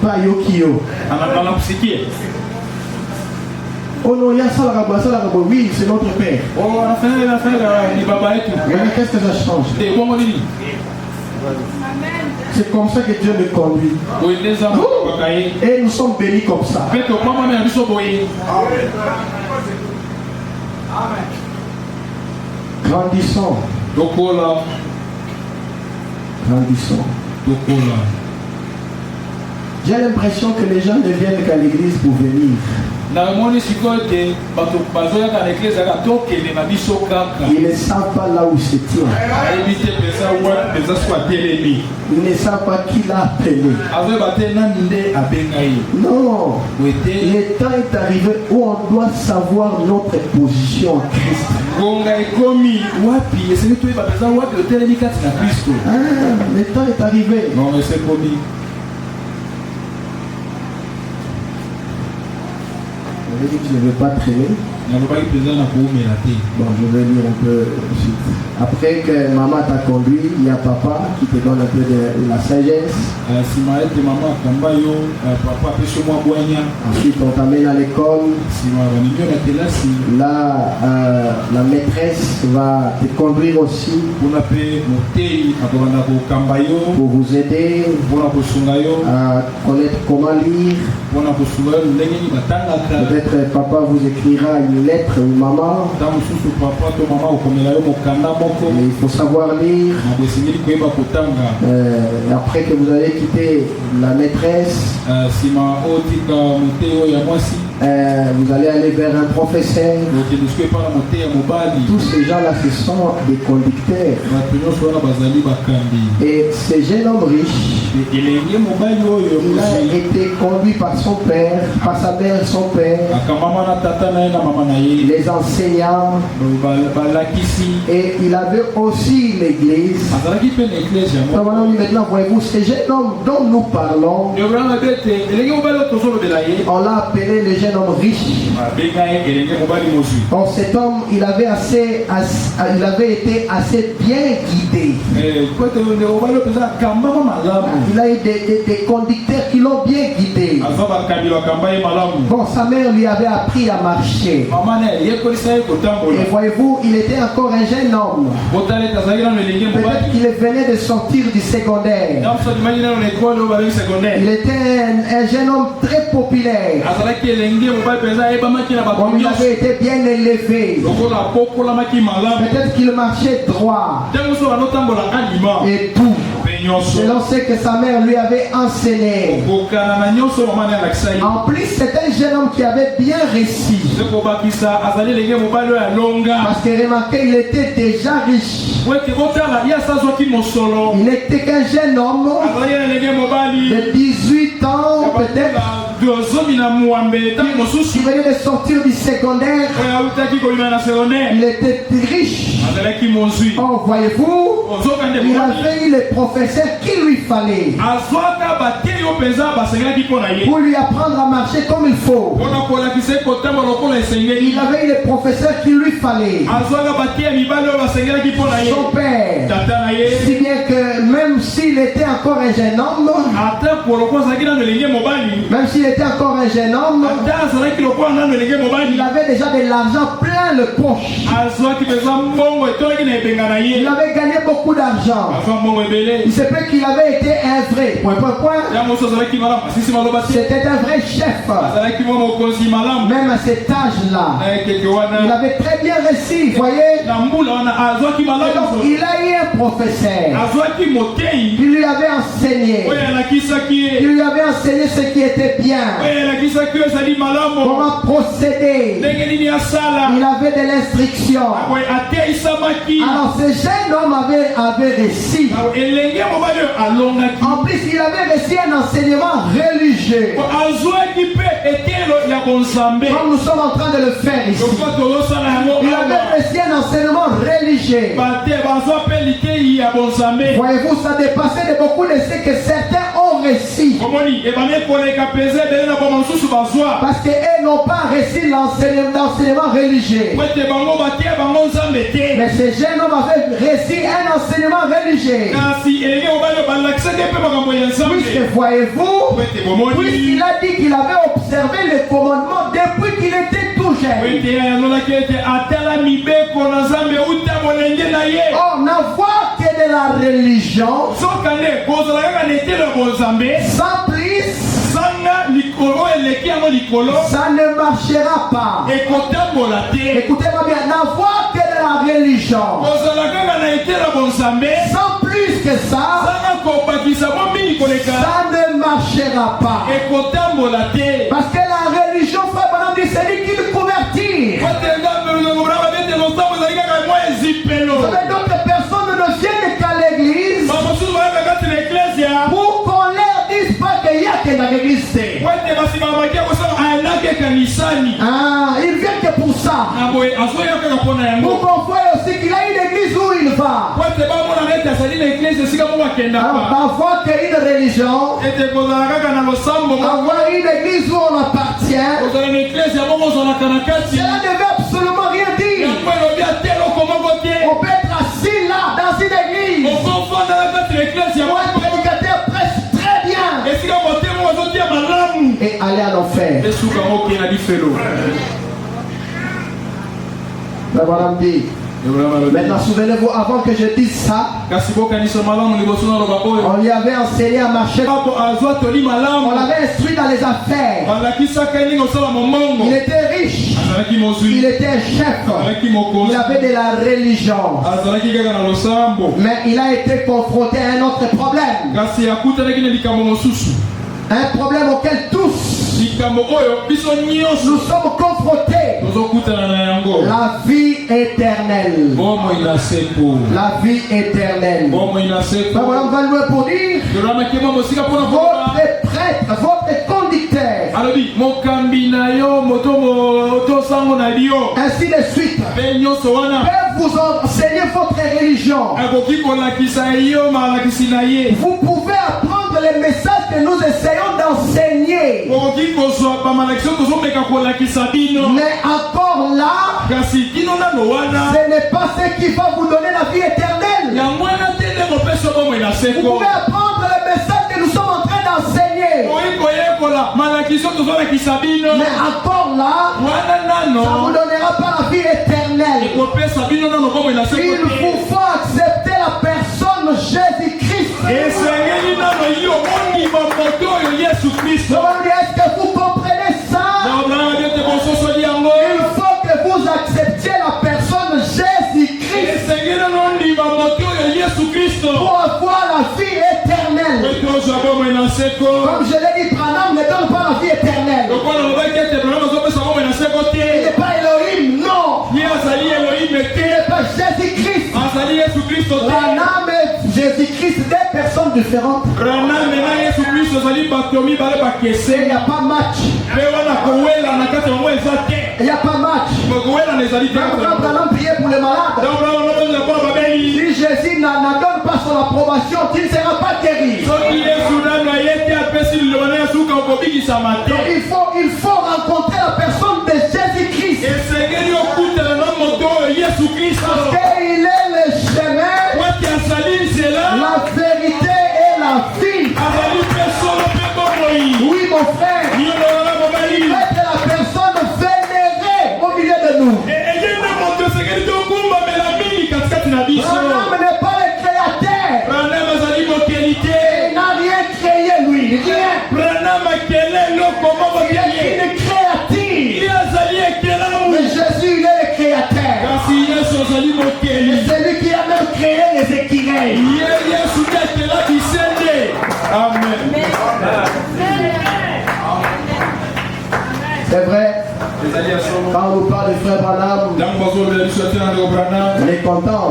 Pas Yokio. Oh non, il y a ça là-bas, oui, c'est notre père. Mais qu'est-ce que ça change? C'est comme ça que Dieu me conduit. Et nous sommes bénis comme ça. Grandissons. Grandissons. J'ai l'impression que les gens ne viennent qu'à l'église pour venir. Ils ne savent pas là où il se tient. Ils ne savent pas qui l'a appelé. Non. Le temps est arrivé où on doit savoir notre position en Christ. Le temps est arrivé. Non, mais c'est promis. Je dis que je ne vais pas traîner. Bon, je vais lire un peu ensuite. Après que maman t'a conduit, il y a papa qui te donne un peu de la sagesse. Ensuite, on t'amène à l'école. Là, la maîtresse va te conduire aussi pour vous aider à connaître comment lire. Peut-être papa vous écrira une lettre ou maman. Il faut savoir lire. Après que vous allez quitter la maîtresse, vous allez aller vers un professeur. Tous ces gens-là, ce sont des conducteurs. Et ce jeune homme riche, il a été conduit par son père, par sa mère, son père, les enseignants, et il avait aussi l'église. Maintenant, voyez-vous, ce jeune homme dont nous parlons, on l'a appelé le jeune homme riche. Or, cet homme, il avait été assez bien guidé. Il a eu des conducteurs qui l'ont bien guidé. Bon, sa mère lui avait appris à marcher. Et voyez-vous, il était encore un jeune homme. Peut-être qu'il venait de sortir du secondaire. Il était un jeune homme très populaire. Comme il avait été bien élevé. Peut-être qu'il marchait droit. Et tout. Selon ce que sa mère lui avait enseigné. En plus, c'était un jeune homme qui avait bien réussi. Parce que remarquez, il était déjà riche. Il n'était qu'un jeune homme de 18 ans peut-être. Il venait de sortir du secondaire. Il était riche. Oh, voyez-vous, il avait eu les professeurs qu'il lui fallait pour lui apprendre à marcher comme il faut. Il avait eu les professeurs qu'il lui fallait. Son père, si bien que même s'il était encore un jeune homme, même s'il était encore un jeune homme, il avait déjà de l'argent plein le poche. Il avait gagné beaucoup d'argent. Il se peut qu'il avait été un vrai. C'était un vrai chef. Même à cet âge-là, il avait très bien réussi, vous voyez. Donc, il a eu un professeur. Il lui avait enseigné. Il lui avait enseigné ce qui était bien. Comment procéder. Il avait de l'instruction. Alors ce jeune homme avait réussi. En plus, il avait reçu un enseignement religieux. Comme nous sommes en train de le faire ici. Il avait reçu un enseignement religieux. Voyez-vous, ça dépassait de beaucoup de ce que certains ont reçu. Parce qu'ils n'ont pas reçu l'enseignement religieux. Mais ces jeunes hommes avaient reçu un enseignement religieux. Puisque voyez-vous, puisqu'il a dit qu'il avait observé les commandements depuis qu'il était tout jeune. On n'avoit que de la religion sans plus, ça ne marchera pas. Écoutez-moi bien, n'avoir que de la religion sans plus que ça, ça ne marchera pas. Parce que la religion, frère Branham dit, c'est lui qui le convertit. Vous savez, d'autres personnes ne viennent qu'à l'église pour qu'on leur dise pas qu'il y a que dans l'église. Ils viennent que pour ça. Pour qu'on voit aussi qu'il a une église où il va. Alors, avoir qu'une religion, avoir une église où on appartient, cela ne veut absolument rien dire. On peut être assis là, dans une église. Un prédicateur prêche très bien. Et aller à l'enfer. Voilà, me dit. Maintenant, souvenez-vous, avant que je dise ça, on lui avait enseigné à marcher. On l'avait instruit dans les affaires. Il était riche. Il était chef. Il avait de la religion. Mais il a été confronté à un autre problème. Un problème auquel tous nous sommes confrontés. La vie éternelle. La vie éternelle. On va louer pour dire votre prêtre, votre conducteur. Ainsi de suite. Peut vous enseigner votre religion. Vous pouvez apprendre les messages que nous essayons d'enseigner. Mais encore là, ce n'est pas ce qui va vous donner la vie éternelle. Vous pouvez apprendre les messages que nous sommes en train d'enseigner. Mais encore là, ça ne vous donnera pas la vie éternelle. Il vous faut accepter la personne Jésus-Christ. Est-ce que vous comprenez ça? Il faut que vous acceptiez la personne Jésus-Christ pour avoir la vie éternelle. Comme je l'ai dit, Branham ne donne pas la vie éternelle. Il n'est pas Elohim, non. Il n'est pas Jésus-Christ. Branham et Jésus-Christ, deux personnes différentes. Il n'y a pas match. Il n'y a pas match. Quand Branham priait pour les malades, si Jésus ne donne pas son approbation, tu ne seras pas guéri. Donc il faut rencontrer la personne de Jésus-Christ. Parce qu'il est le chemin, la vérité et la vie. Oui, mon frère. Il est la personne vénérée au milieu de nous. Branham n'est pas le créateur. Il n'a rien créé, lui. Rien. Il est une créature. Mais Jésus, il est le créateur. Et c'est lui qui a même créé les écureuils. Amen. C'est vrai. Quand on nous parle de frère Branham, on est content.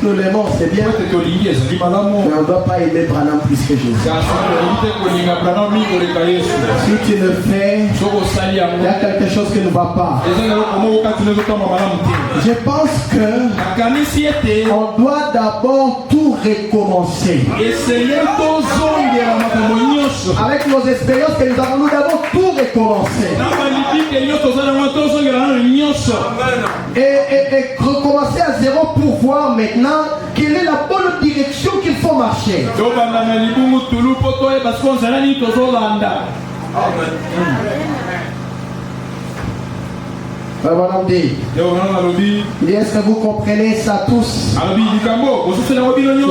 nous l'aimons, c'est bien. Mais on ne doit pas aimer Branham plus que Jésus. Si tu le fais, il y a quelque chose qui ne va pas. Je pense que on doit d'abord tout recommencer. Avec nos expériences que nous avons, nous devons tout recommencer. Et recommencer à zéro pour voir maintenant quelle est la bonne direction qu'il faut marcher. Madame dit, est-ce que vous comprenez ça tous? Il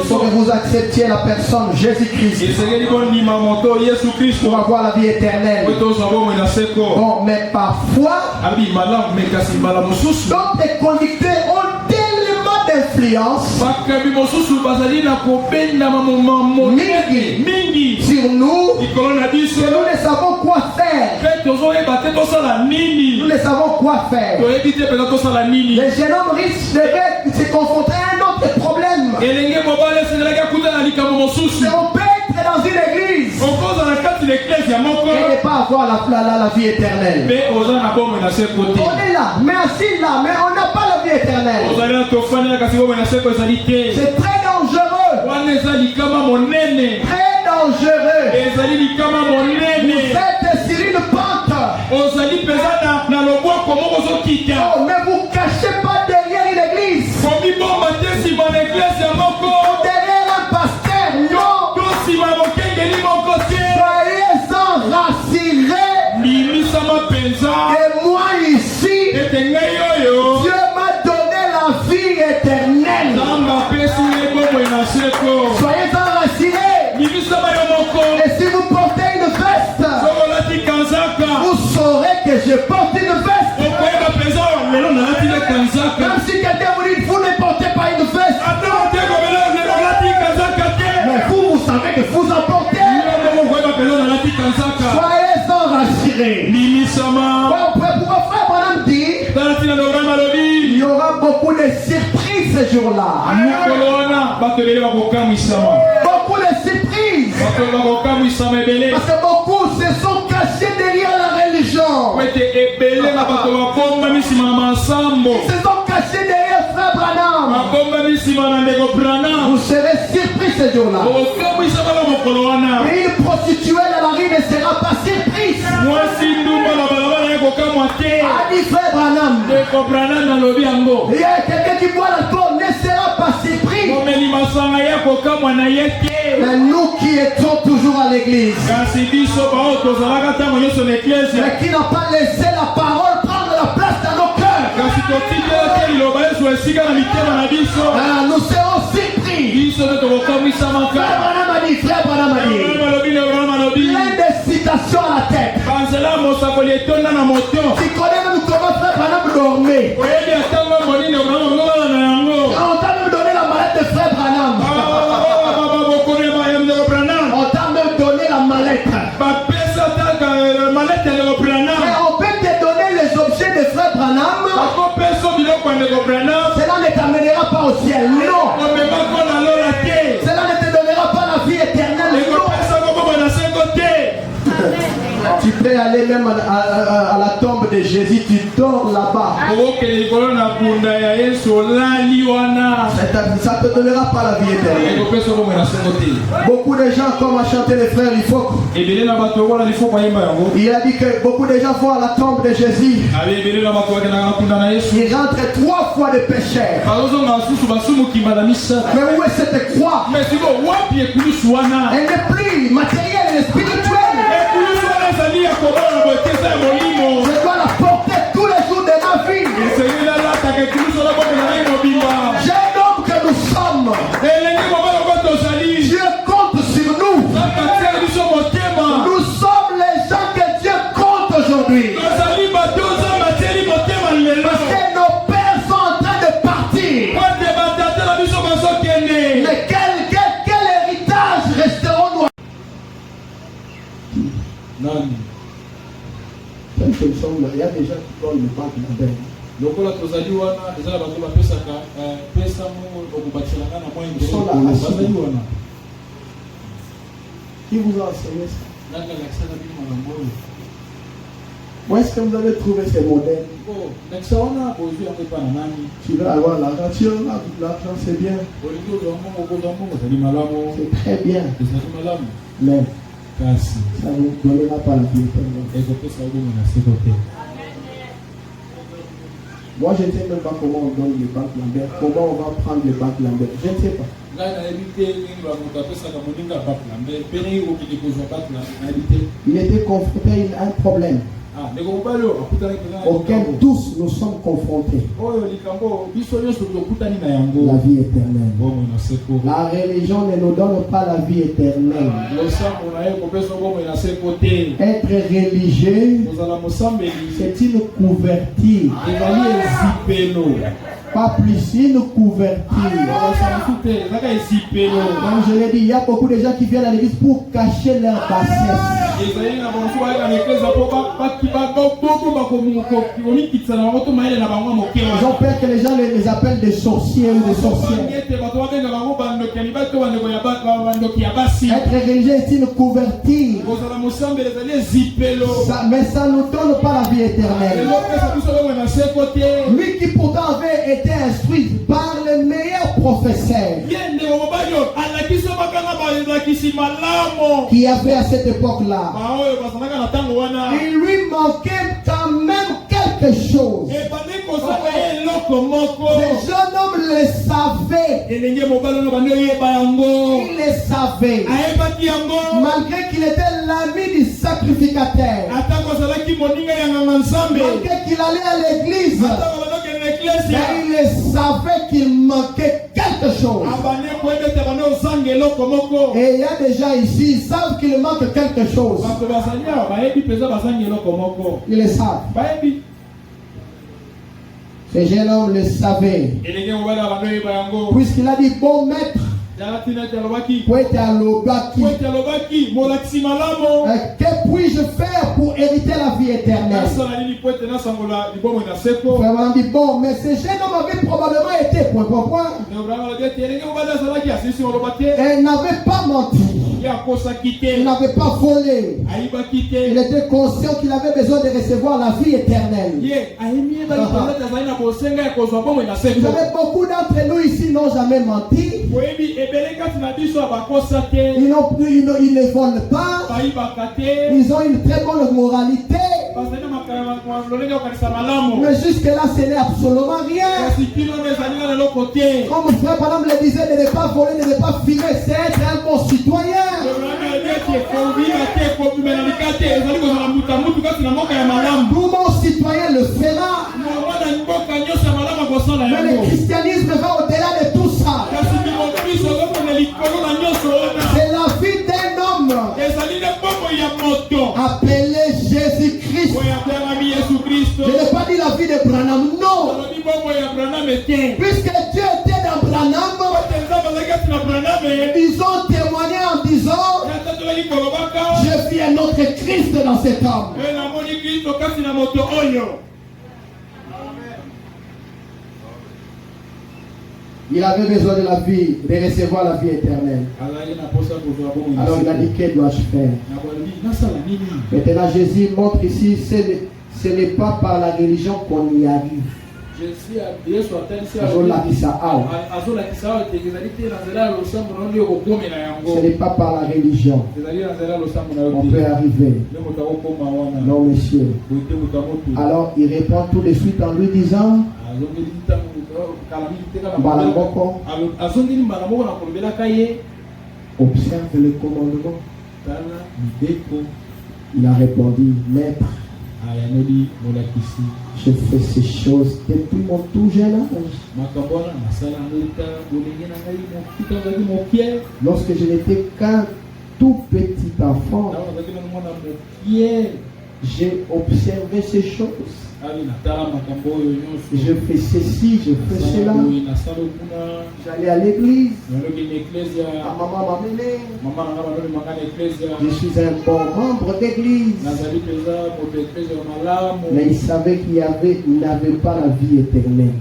faut que vous acceptiez la personne Jésus-Christ pour avoir la vie éternelle. Bon, mais parfois, donc des conducteurs ont tellement d'influence sur nous que nous ne savons quoi faire. Nous ne savons quoi faire. Les jeunes hommes risquent de se confronter à un autre problème. Et on peut être dans une église et ne pas avoir la vie éternelle. On est là, mais assis là, mais on n'a pas la vie éternelle. C'est très dangereux. Très dangereux. Vous êtes sur une pente. Oh, mais vous ne cachez pas derrière une église. Derrière un pasteur, non. Soyez rassurés. Et moi ici, Dieu m'a donné la vie éternelle. Soyez rassurés. Et si vous portez une veste, vous saurez que je porte une veste. Même si quelqu'un vous dit vous ne portez pas une veste, mais vous savez que vous en portez. Soyez rassurés. Pourquoi frère Branham dit il y aura beaucoup de surprises ce jour-là. Beaucoup de surprises. Parce que beaucoup se sont cachés derrière la religion. Ils se sont cachés derrière frère Branham. Vous serez surpris ce jour-là. Et une prostituée dans la rue ne sera pas surprise. A dit frère Branham. Il y a quelqu'un qui boit l'alcool ne sera pas surpris. Mais nous qui étions toujours à l'église, mais qui n'a pas laissé la parole prendre la place dans nos cœurs, nous serons surpris. Frère Branham a dit, plein de citations à la tête. Tu connais même comment frère Branham dormait. On t'a même donné la mallette de frère Branham. On t'a même donné la mallette. Mais on peut te donner les objets de frère Branham. Cela ne t'amènera pas au ciel. Non. Cela ne te donnera pas la vie éternelle. Non. Tu peux aller même à la tombe de Jésus, tu dors là-bas. Ça ne te donnera pas la vie éternelle. Beaucoup de gens, comme a chanté les frères, il a dit que beaucoup de gens vont à la tombe de Jésus. Ils rentrent 3 fois de pécheurs. Mais où est cette croix? Elle n'est plus matérielle, elle est spirituelle. Je dois la porter tous les jours de ma vie. Jeune homme que nous sommes, Dieu compte sur nous. Nous sommes les gens que Dieu compte aujourd'hui. Parce que nos pères sont en train de partir. Mais quel héritage resterons-nous? Non. Il y a des gens qui parlent le pas de la belle. lokola tozali wana ezala bato bapesaka pesa mo okubatiselanga na mwa ingelo bazali wana. Qui vous a enseigné ça? Nanga lakisaka bino makambo oyo. Où est-ce que vous avez trouvé ces modèles? Lakisa wana bozwi yango epa na nani? Tu veux avoir l'argent, tu as l'argent, c'est bien. Olingi ozwa mbongo okozwa mbongo ezali malamu. C'est très bien. Ezali malamu. Mais kasi ça ne vous donnera pas la vie éternelle. ezopesa obomo na seko te. Moi, je ne sais même pas comment on donne les banques Lambert. Comment on va prendre les banques Lambert. Je ne sais pas. Il était confronté à un problème auquel tous nous sommes confrontés. La vie éternelle. La religion ne nous donne pas la vie éternelle. Être religieux, c'est une couverture. Pas plus, une couverture. Comme je l'ai dit, il y a beaucoup de gens qui viennent à l'église pour cacher leur bassesse. Ils ont peur que les gens les appellent des sorciers ou des sorcières. Être religieux est une couverture. Mais ça ne nous donne pas la vie éternelle. Lui qui pourtant avait été instruit par le meilleur professeur qui avait à cette époque-là, il lui manquait quand même quelque chose. Ce jeune homme le savait. Il le savait. Malgré qu'il était l'ami du sacrificateur, malgré qu'il allait à l'église, mais il savait qu'il manquait quelque chose. Et il y a des gens ici, ils savent qu'il manque quelque chose. Ils le savent. Ce jeune homme le savait. Puisqu'il a dit, bon maître, que puis-je faire pour hériter la vie éternelle? Vraiment dit, bon, mais ce jeune homme avait probablement été point. Et il n'avait pas menti. Il n'avait pas volé. Il était conscient qu'il avait besoin de recevoir la vie éternelle. Vous savez, beaucoup d'entre nous ici n'ont jamais menti. Ils ne volent pas. Ils ont une très bonne moralité. Mais jusque-là, ce n'est absolument rien. Comme frère Branham le disait, de ne pas voler, de ne pas fumer, c'est être un bon citoyen. Tout mon citoyen le fera. Mais le christianisme va au-delà de tout ça. C'est la vie d'un homme appelé Jésus-Christ. Je n'ai pas dit la vie de Branham, non. Puisque Dieu était dans Branham, ils ont témoigné en disant, je vis un autre Christ dans cet homme. Il avait besoin de la vie, de recevoir la vie éternelle. Alors il a dit, que dois-je faire? Maintenant Jésus montre ici, ce n'est pas par la religion qu'on y arrive. Ce n'est pas par la religion qu'on peut arriver. Non, monsieur. Alors il répond tout de suite en lui disant, observe le commandement. Il a répondu, maître, je fais ces choses depuis mon tout jeune âge. Lorsque je n'étais qu'un tout petit enfant, j'ai observé ces choses. Je fais ceci, je fais cela. J'allais à l'église. Ma maman m'a mené. Je suis un bon membre d'église. Mais il savait qu'il n'avait pas la vie éternelle.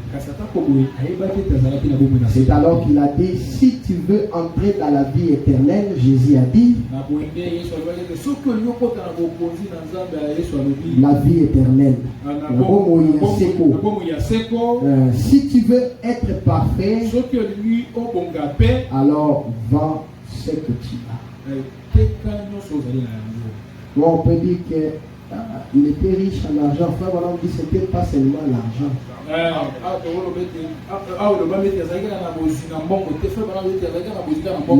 C'est alors qu'il a dit, si tu veux entrer dans la vie éternelle, Jésus a dit, la vie éternelle. Si tu veux être parfait, alors vends ce que tu as. Bon, on peut dire qu'il était riche en argent. Frère, voilà, on dit que ce n'était pas seulement l'argent.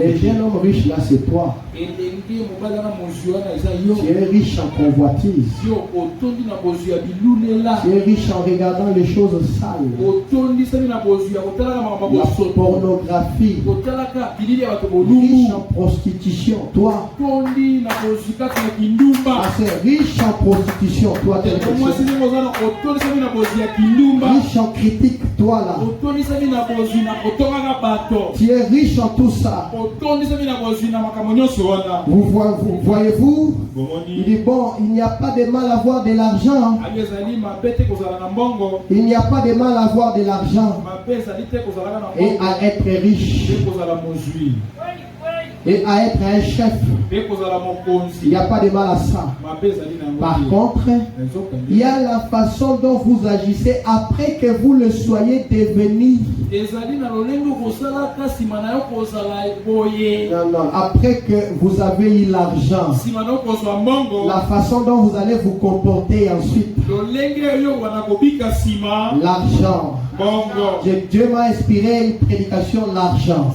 Les jeunes hommes riches là, c'est toi. Tu es riche en convoitise. Tu es riche en regardant les choses sales. La pornographie. Riche en prostitution. Toi. Ah, c'est riche en prostitution. Toi, tu es riche en critique, toi là. Tu es riche en tout ça. Vous voyez-vous? Il dit bon, il n'y a pas de mal à avoir de l'argent. Il n'y a pas de mal à avoir de l'argent et à être riche et à être un chef. Il n'y a pas de mal à ça. Par contre, il y a la façon dont vous agissez après que vous le soyez devenu. Non, après que vous avez eu l'argent, la façon dont vous allez vous comporter ensuite. L'argent. Dieu m'a inspiré une prédication l'argent.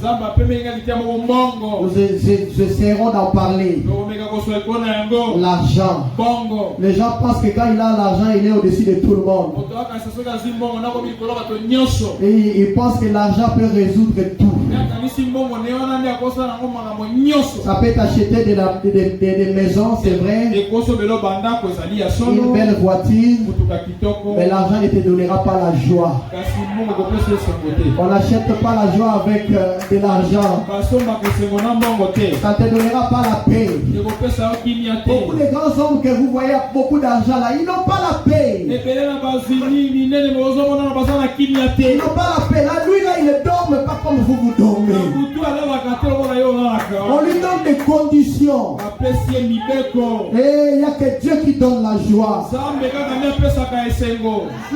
Nous essaierons d'en parler. L'argent. Les gens pensent que quand il a l'argent, il est au-dessus de tout le monde. Et ils pensent que l'argent peut résoudre tout. Ça peut t'acheter des maisons, c'est vrai. Une belle voiture. Mais l'argent ne te donnera pas la joie. On n'achète pas la joie avec de l'argent. Ça ne te donnera pas la paix. Beaucoup de grands hommes que vous voyez avec beaucoup d'argent là, ils n'ont pas la paix. Ils n'ont pas la paix. La nuit là, ils ne dorment pas comme vous dormez. On lui donne des conditions. Et il n'y a que Dieu qui donne la joie.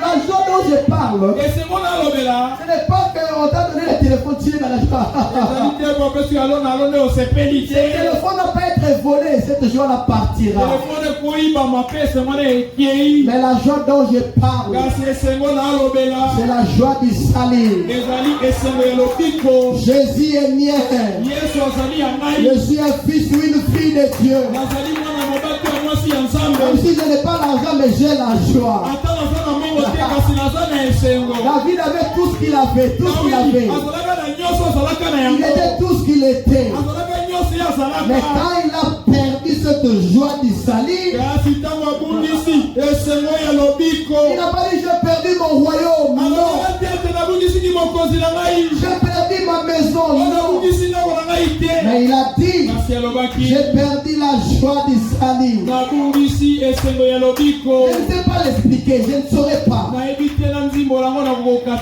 La joie dont je parle, ce n'est pas qu'on t'a donné le téléphone tiré dans la joie. Ce téléphone n'a pas été volé, cette joie-là partira. Mais la joie dont je parle, c'est la joie du salut. Jésus est mien. Je suis un fils ou une fille de Dieu. Même si je n'ai pas l'argent, mais j'ai la joie. David avait tout ce qu'il avait, tout ce qu'il avait. Il était tout ce qu'il était. Mais quand il a perdu cette joie du salut, il n'a pas dit j'ai perdu mon royaume. Non. J'ai perdu ma maison. Non. Mais il a dit j'ai perdu la joie du salut. Je ne sais pas l'expliquer, je ne saurais pas.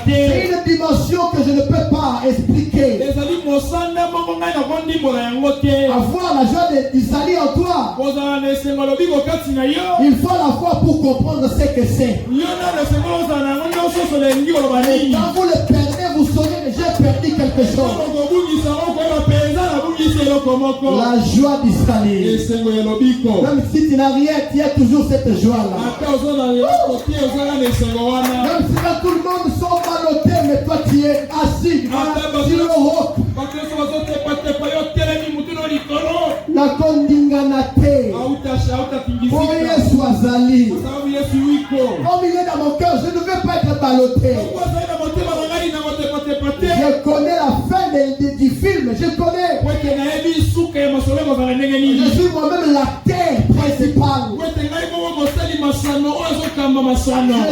C'est une dimension que je ne peux pas expliquer. Avoir la joie du salut en toi, il faut la foi pour comprendre ce que c'est. Et quand vous le perdez, vous saurez que j'ai perdu quelque chose. La joie du salut. Même si tu n'as rien, tu as toujours cette joie-là. Même si là, tout le monde sont ballottés, mais toi tu es assis sur le roc. La kondinganate. Pour Yesu azali. Comme il est dans mon cœur, je ne veux pas être ballotté. Je connais la fin du film. Je connais. Je suis moi-même l'acteur principal.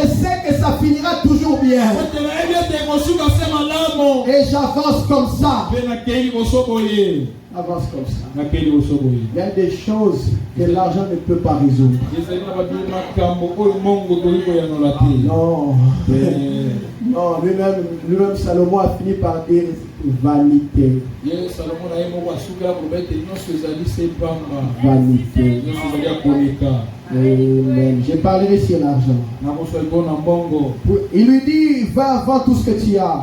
Je sais que ça finira toujours bien. Et j'avance comme ça. Avance comme ça. Il y a des choses que l'argent ne peut pas résoudre. Non. Non, lui-même Salomon a fini par dire vanité. Vanité. Amen. Je parlerai sur l'argent. Il lui dit, va vendre tout ce que tu as.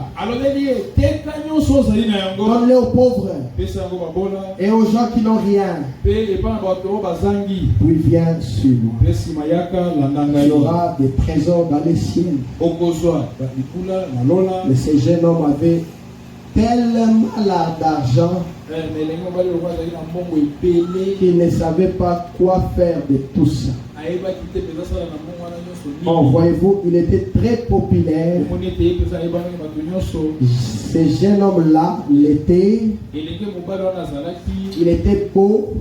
Donne-le aux pauvres et aux gens qui n'ont rien. Puis viens sur moi. Il y aura des trésors dans les cieux. Mais ce jeune homme avait tellement d'argent qu'il ne savait pas quoi faire de tout ça. Bon, voyez-vous, il était très populaire. Ce jeune homme-là, il était beau.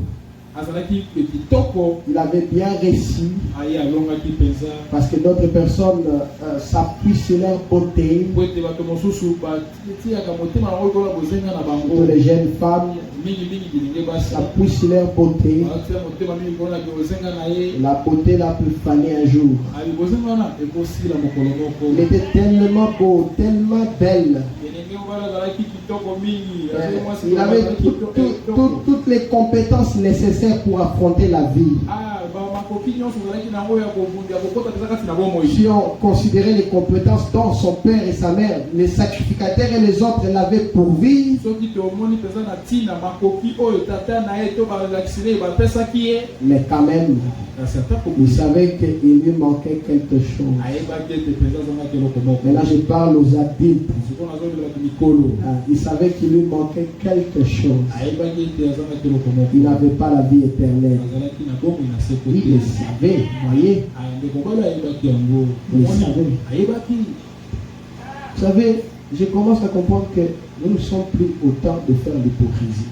Il avait bien réussi parce que d'autres personnes s'appuient sur leur beauté. Pour les jeunes femmes s'appuient sur leur beauté. La beauté l'a pu faner un jour. Il était tellement beau, tellement belle. Il avait toutes les compétences nécessaires pour affronter la vie. Si on considérait les compétences dont son père et sa mère, les sacrificateurs et les autres l'avaient pourvu, mais quand même, il savait qu'il lui manquait quelque chose. Maintenant, je parle aux adultes. Il savait qu'il lui manquait quelque chose. Il n'avait pas la vie éternelle. Il le savait, voyez. Il le savait. Vous savez, je commence à comprendre que nous ne sommes plus au temps de faire l'hypocrisie.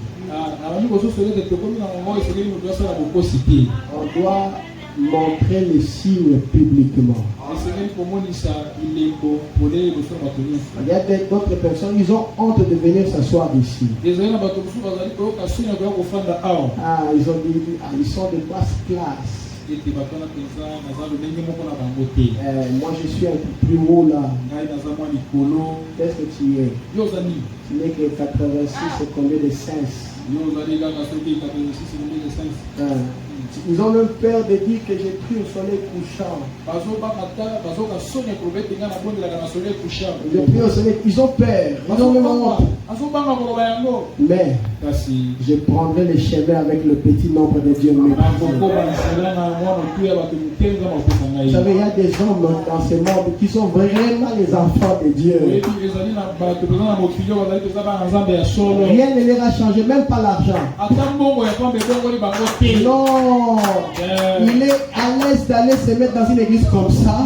On doit montrer les signes publiquement. Il y a d'autres personnes, ils ont honte de venir s'asseoir ici. Ils ont dit, ils sont de basse classe. Moi je suis un peu plus haut là. Qu'est-ce que tu es? Tu n'es que 86 et combien de sens? Ils ont même peur de dire que j'ai pris au soleil couchant. J'ai pris au soleil, ils ont peur. Ils ont même honte. Mais je prendrai le chemin avec le petit nombre de Dieu. Vous savez, il y a des hommes dans ce monde qui sont vraiment les enfants de Dieu. Rien ne leur a changé, même pas l'argent. Non, il est à l'aise d'aller se mettre dans une église comme ça.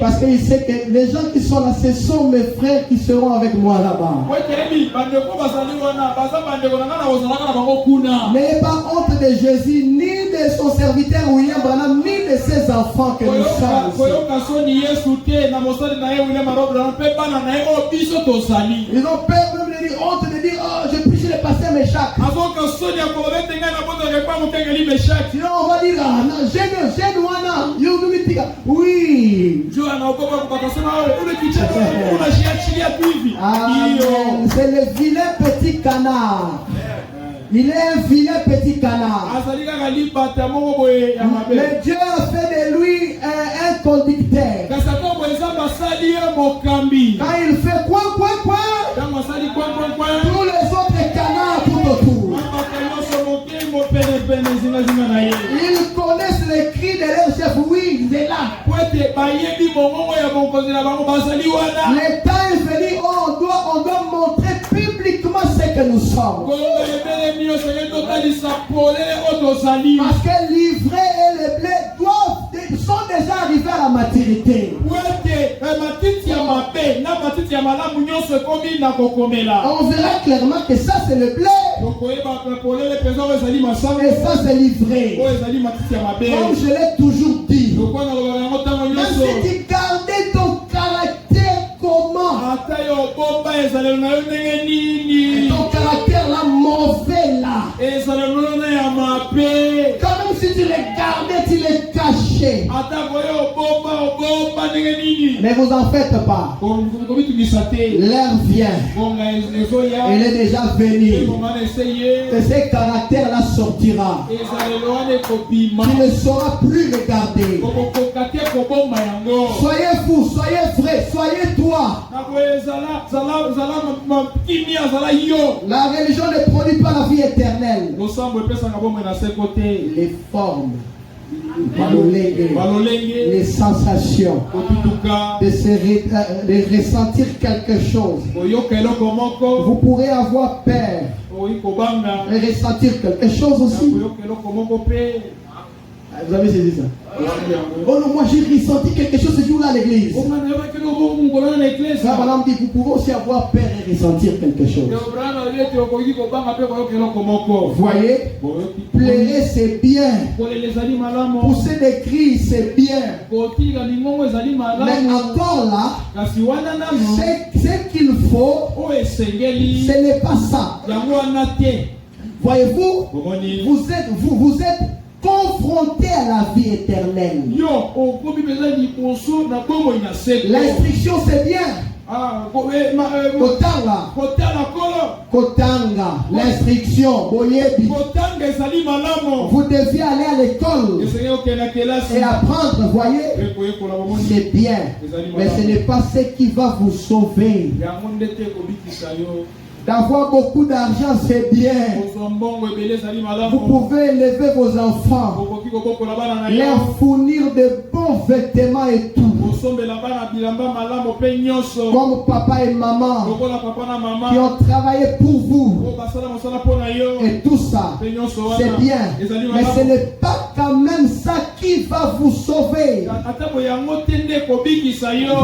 Parce qu'il sait que les gens qui sont là, ce sont mes frères qui seront avec moi là-bas. N'ayez pas honte de Jésus, ni de son serviteur William Branham, ni de ses enfants que nous sommes. Ils ont peur même de dire, honte de dire, oh, j'ai prêché le pasteur Méchac. Sinon on va dire, ah, non, jeune wana, oui. Amen. C'est le vilain petit canard. Il est un vilain petit canard. Mais Dieu a fait de lui un conducteur. Quand il fait quoi, tous les autres canards tout autour. Ils connaissent les cris de leur chef. Oui, il est là. Le temps est venu, on doit montrer publiquement ce que nous sommes. Parce que l'ivraie et le blé sont déjà arrivés à la maturité. On verra clairement que ça c'est le blé. Et ça c'est l'ivraie. Comme je l'ai toujours dit. Même si tu gardais ton caractère comment? Ton caractère là mauvais là. Quand même si tu les gardais, tu les cachais. Mais vous en faites pas. L'heure vient. Elle est déjà venue. Et ce caractère là sortira. Tu ne sauras plus le garder. Soyez fou, soyez vrai, soyez toi. La religion ne produit pas la vie éternelle. Les formes, les sensations, de ressentir quelque chose. Vous pourrez avoir peur et ressentir quelque chose aussi. Vous avez saisi ça? Oh non, moi j'ai ressenti quelque chose ce jour-là à l'église. Ça, madame dit, vous pouvez aussi avoir peur et ressentir quelque chose. Voyez, pleurer c'est bien. Pousser des cris c'est bien. Mais encore là, ce qu'il faut, ce n'est pas ça. Voyez-vous, vous êtes confronté à la vie éternelle. L'instruction c'est bien. Kotanga, l'instruction, vous deviez aller à l'école et apprendre, voyez, c'est bien, mais ce n'est pas ce qui va vous sauver. D'avoir beaucoup d'argent, c'est bien. Vous pouvez élever vos enfants, leur fournir de bons vêtements et tout. Comme papa et maman qui ont travaillé pour vous. Et tout ça, c'est bien. Mais ce n'est pas quand même ça qui va vous sauver.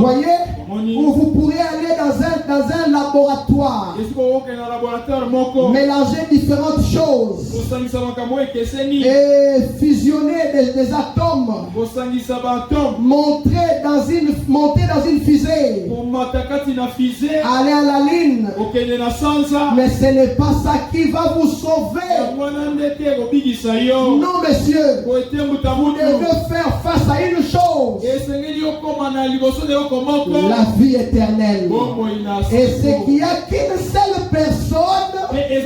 Voyez, vous pourrez aller dans un laboratoire. Mélanger différentes choses et fusionner des atomes, monter dans une fusée, aller à la ligne, mais ce n'est pas ça qui va vous sauver. Non monsieur, vous devez faire face à une chose, la vie éternelle. Et c'est qu'il n'y a qu'une seule personne qui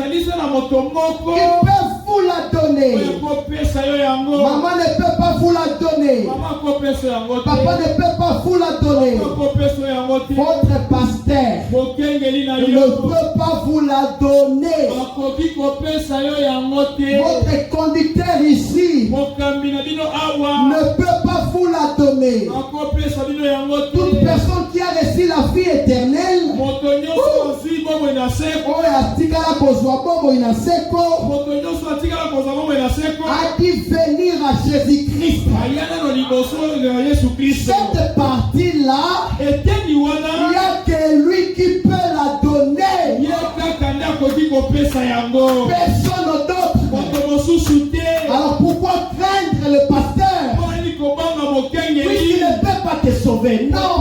peut vous la donner. Maman ne peut pas vous la donner. Papa ne peut pas vous la donner. Votre pasteur ne peut pas vous la donner. Votre conducteur ici ne peut pas vous la donner. Toute personne qui a reçu la vie éternelle a dit venir à Jésus-Christ. Cette partie-là, il n'y a que lui qui peut la donner. Personne d'autre. Alors pourquoi craindre le pasteur? Puisqu'il ne peut pas te sauver. Non,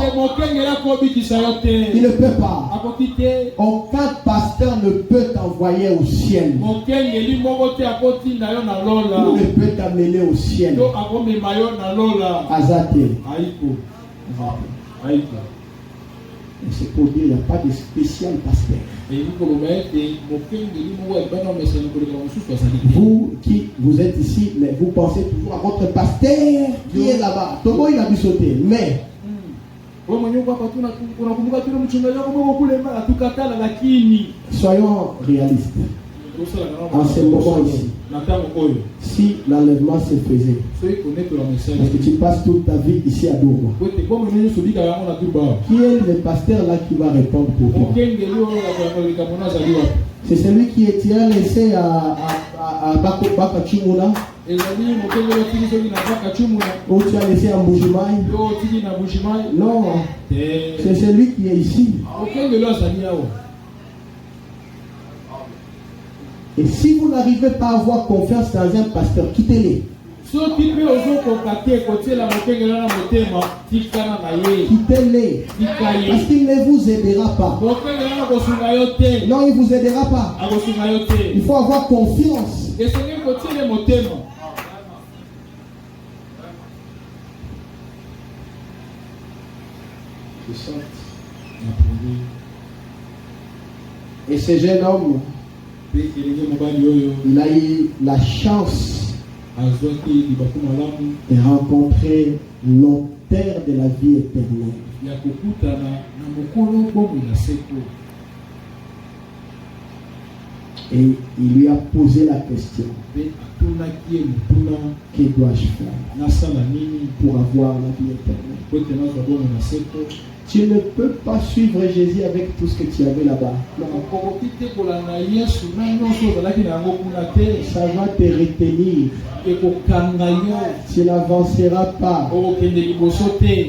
il ne peut pas. Aucun pasteur ne peut t'envoyer au ciel. Il ne peut t'amener au ciel. Azate. C'est pour dire qu'il n'y a pas de spécial pasteur. Vous qui vous êtes ici, mais vous pensez toujours à votre pasteur qui est là-bas. Comment il a dû sauter? Mais soyons réalistes. En ce moment ici, si l'enlèvement se faisait, parce que tu passes toute ta vie ici à Dourma, qui est le pasteur là qui va répondre pour toi? C'est celui qui est laissé à Bakachumuna. Ou tu as laissé à Mbujimaï. Non, c'est celui qui est ici. Et si vous n'arrivez pas à avoir confiance dans un pasteur, quittez-les. Quittez-les. Parce qu'il ne vous aidera pas. Non, il ne vous aidera pas. Il faut avoir confiance. Et ce jeune homme, il a eu la chance de rencontrer l'auteur de la vie éternelle. Et il lui a posé la question: que dois-je faire pour avoir la vie éternelle? Tu ne peux pas suivre Jésus avec tout ce que tu avais là-bas. Ça va te retenir. Tu n'avanceras pas.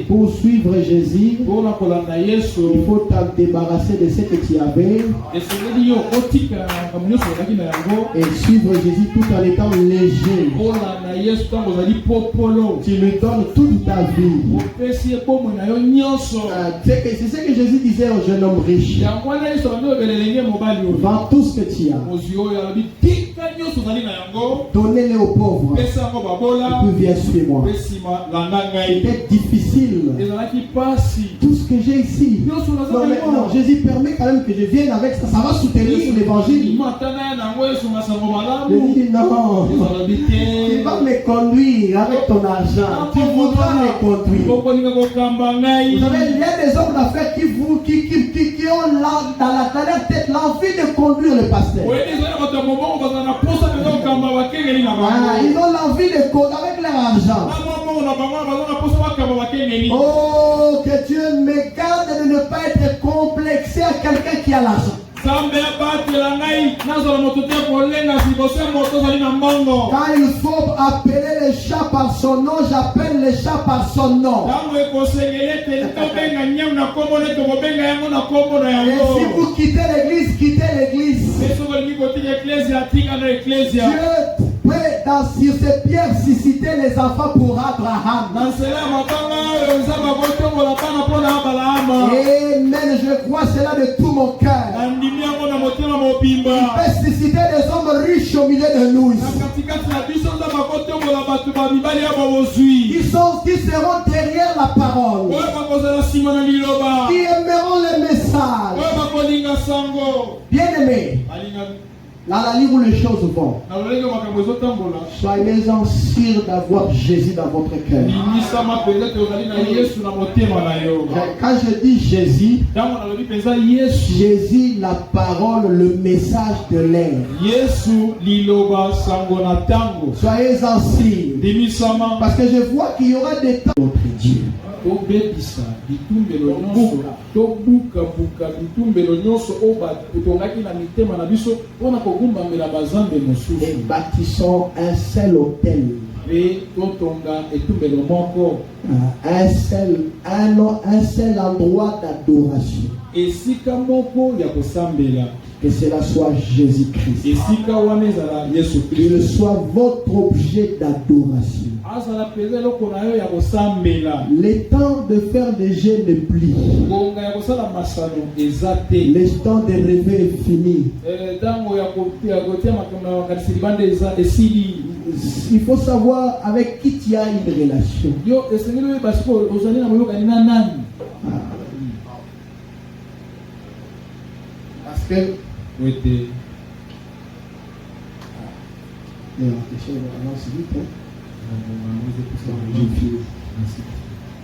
Pour suivre Jésus, il faut t'en débarrasser de ce que tu avais et suivre Jésus tout en étant léger. Tu lui donnes toute ta vie. C'est ce que Jésus disait au jeune homme riche: vends tout ce que tu as, donnez-le aux pauvres, et puis viens suivre moi. C'était difficile. Tout ce que j'ai ici. Non, Jésus permet quand même que je vienne avec ça. Ça va soutenir l'évangile. Il dit non, tu vas me conduire avec ton argent. Tu voudras me conduire. Vous savez, il y a des hommes d'affaires qui ont dans leur tête l'envie de conduire le pasteur. Ils ont l'envie de conduire avec leur argent. Oh, que Dieu me garde de ne pas être complexé à quelqu'un qui a l'argent. Quand il faut appeler le chat par son nom, j'appelle le chat par son nom. Et si vous quittez l'église, quittez l'église. Dieu peut sur ces pierres susciter les enfants pour Abraham. Amen, je crois cela de tout mon cœur. Il peut susciter des hommes riches au milieu de nous ici. Qui seront derrière la parole, qui aimeront le message. Bien-aimés, dans la vie où les choses vont, soyez-en sûrs d'avoir Jésus dans votre cœur. Quand je dis Jésus, Jésus, la parole, le message de l'air. Soyez-en sûrs, parce que je vois qu'il y aura des temps notre Dieu. Les bâtissons un seul autel, un seul endroit d'adoration. Que cela soit Jésus-Christ. Qu'il soit votre objet d'adoration. Le temps de faire des jeûnes est pris. Le temps de rêver est fini. Il faut savoir avec qui tu as une relation. Parce que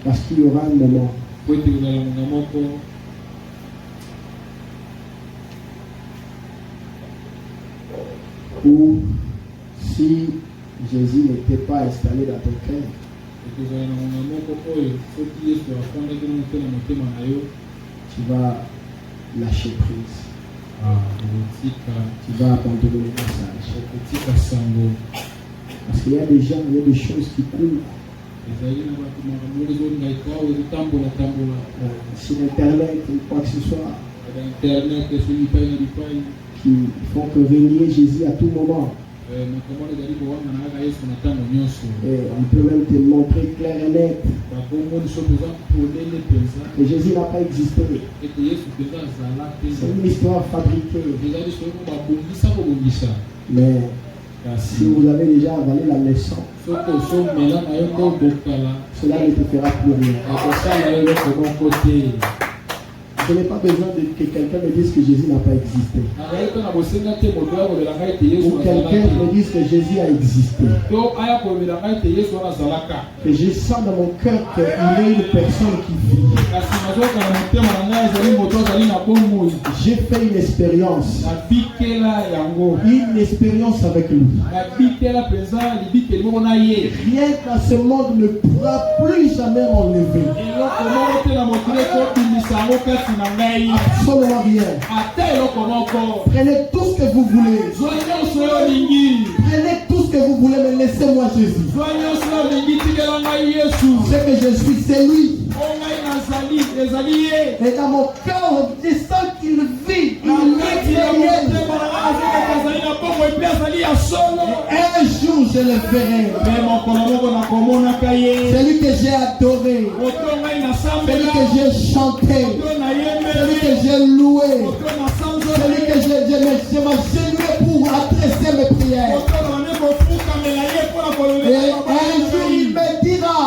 parce qu'il y aura un moment où si Jésus n'était pas installé dans ton cœur, tu vas lâcher prise. tu vas abandonner le message. Parce qu'il y a des gens, il y a des choses qui courent. Sur Internet ou quoi que ce soit, qui font que régner Jésus à tout moment. Et on peut même te montrer clair et net que Jésus n'a pas existé. C'est une histoire fabriquée. Mais si vous avez déjà avalé la leçon, cela ne te fera plus rien. Je n'ai pas besoin que quelqu'un me dise que Jésus n'a pas existé. Ou quelqu'un me dise que Jésus a existé. Que je sens dans mon cœur qu'il y a une personne qui vit. J'ai fait une expérience. Une expérience avec lui. Rien qu'à ce monde ne pourra plus jamais m'enlever. Absolument rien. Prenez tout ce que vous voulez. Prenez tout ce que vous voulez, mais laissez-moi Jésus. Ce que je suis, c'est lui. Et dans mon cœur, je sens qu'il vit. Un jour, je le verrai. Celui que j'ai adoré. Celui que j'ai chanté. Celui que j'ai loué. Celui que j'ai m'agenouillé pour adresser mes prières. Et un jour, il me dira: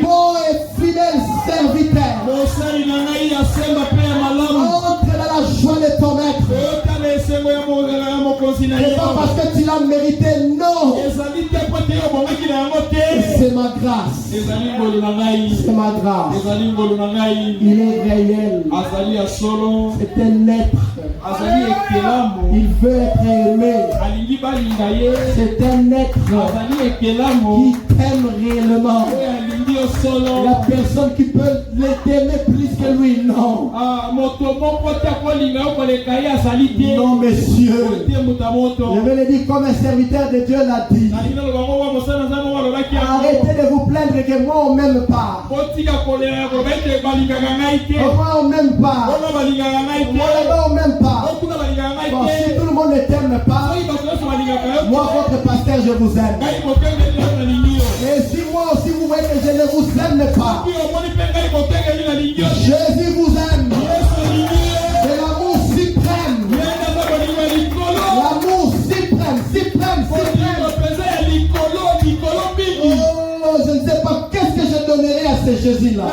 bon et fidèle serviteur, entre dans la joie de ton maître. C'est pas parce que tu l'as mérité, non. C'est ma grâce. C'est ma grâce. Il est réel. C'est un être. Il veut être aimé. C'est un être qui t'aime réellement. La personne qui peut l'aimer plus que lui, non. Non, messieurs. Je vais le dire comme un serviteur de Dieu l'a dit. Arrêtez de vous plaindre que moi on m'aime pas. Moi on m'aime pas. Moi là-bas on m'aime pas. Bon, si tout le monde ne t'aime pas, moi votre pasteur je vous aime. Et si moi aussi vous voyez que je ne vous aime pas, Jésus vous aime. C'est l'amour suprême. L'amour suprême. Oh, je ne sais pas qu'est-ce que je donnerai à ce Jésus-là.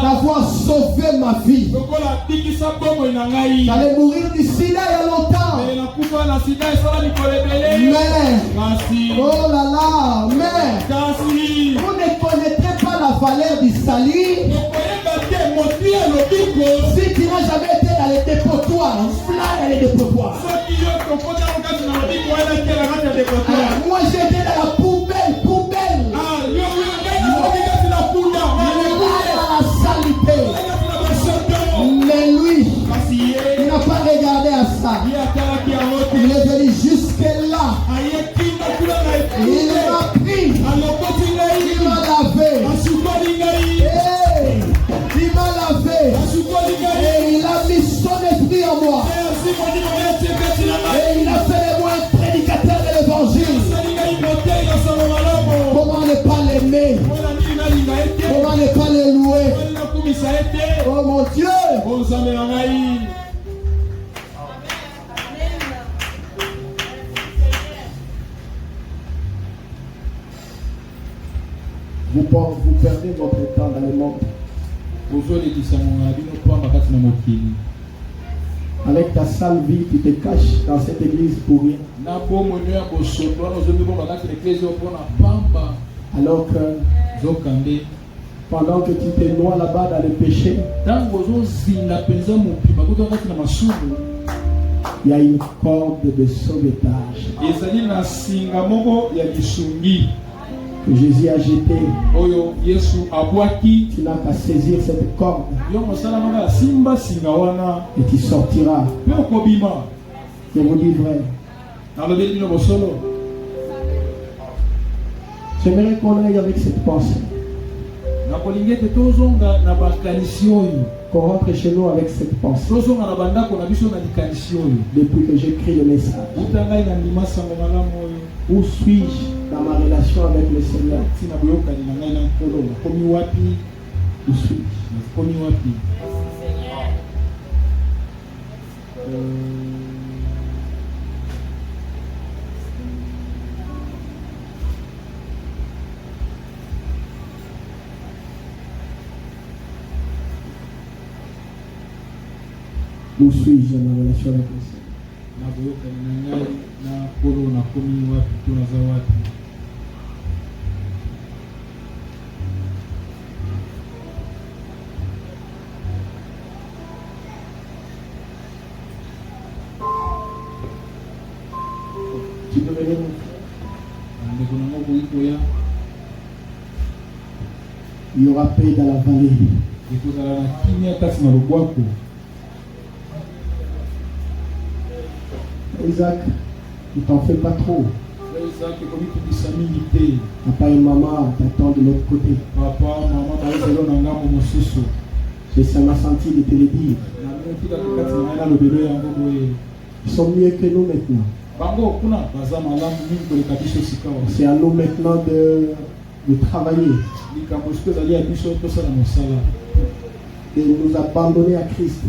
D'avoir sauvé ma vie. J'allais mourir du sida il y a longtemps. Mais, oh là là, mais, vous ne connaîtrez pas la valeur du salut si tu n'as jamais été dans les dépotoirs. Dans les dépotoirs. Moi j'étais dans la poubelle. Mais lui, il n'a pas regardé à ça. Il est venu jusque-là. Il m'a pris. Il m'a lavé. Il m'a lavé. Et il a mis son esprit en moi. Et il a fait de moi un prédicateur de l'évangile. Comment ne pas l'aimer? Comment ne pas le louer? Oh mon Dieu! Vous perdez votre temps dans le monde. Avec ta sale vie, tu te caches dans cette église pour rien. Alors que pendant que tu te noies là-bas dans le péché, il y a une corde de sauvetage. que Jésus a jeté. Oyo Yesu abwaki. Tu n'as qu'à saisir cette corde. Yo mosala manga simba singa wana. Et tu sortiras. Pe okobima. Je vous dis vrai. Nalobi bino bosolo. J'aimerais qu'on aille avec cette pensée. Qu'on rentre chez nous avec cette pensée. Depuis que j'écris le message. Où suis-je dans ma relation avec le Seigneur? Où suis-je? Où suis-je dans ma relation avec le Seigneur? Tu peux venir, mon frère. Il y aura paix dans la vallée. Isaac, ne t'en fais pas trop. Papa et maman t'attendent de l'autre côté. Ça m'a senti de te le dire. Ils sont mieux que nous maintenant. C'est à nous maintenant de travailler. Et nous abandonner à Christ.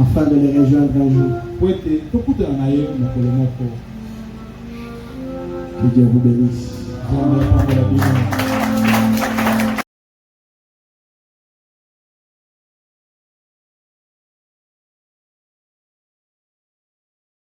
Afin de les rejoindre un jour. Que Dieu vous bénisse.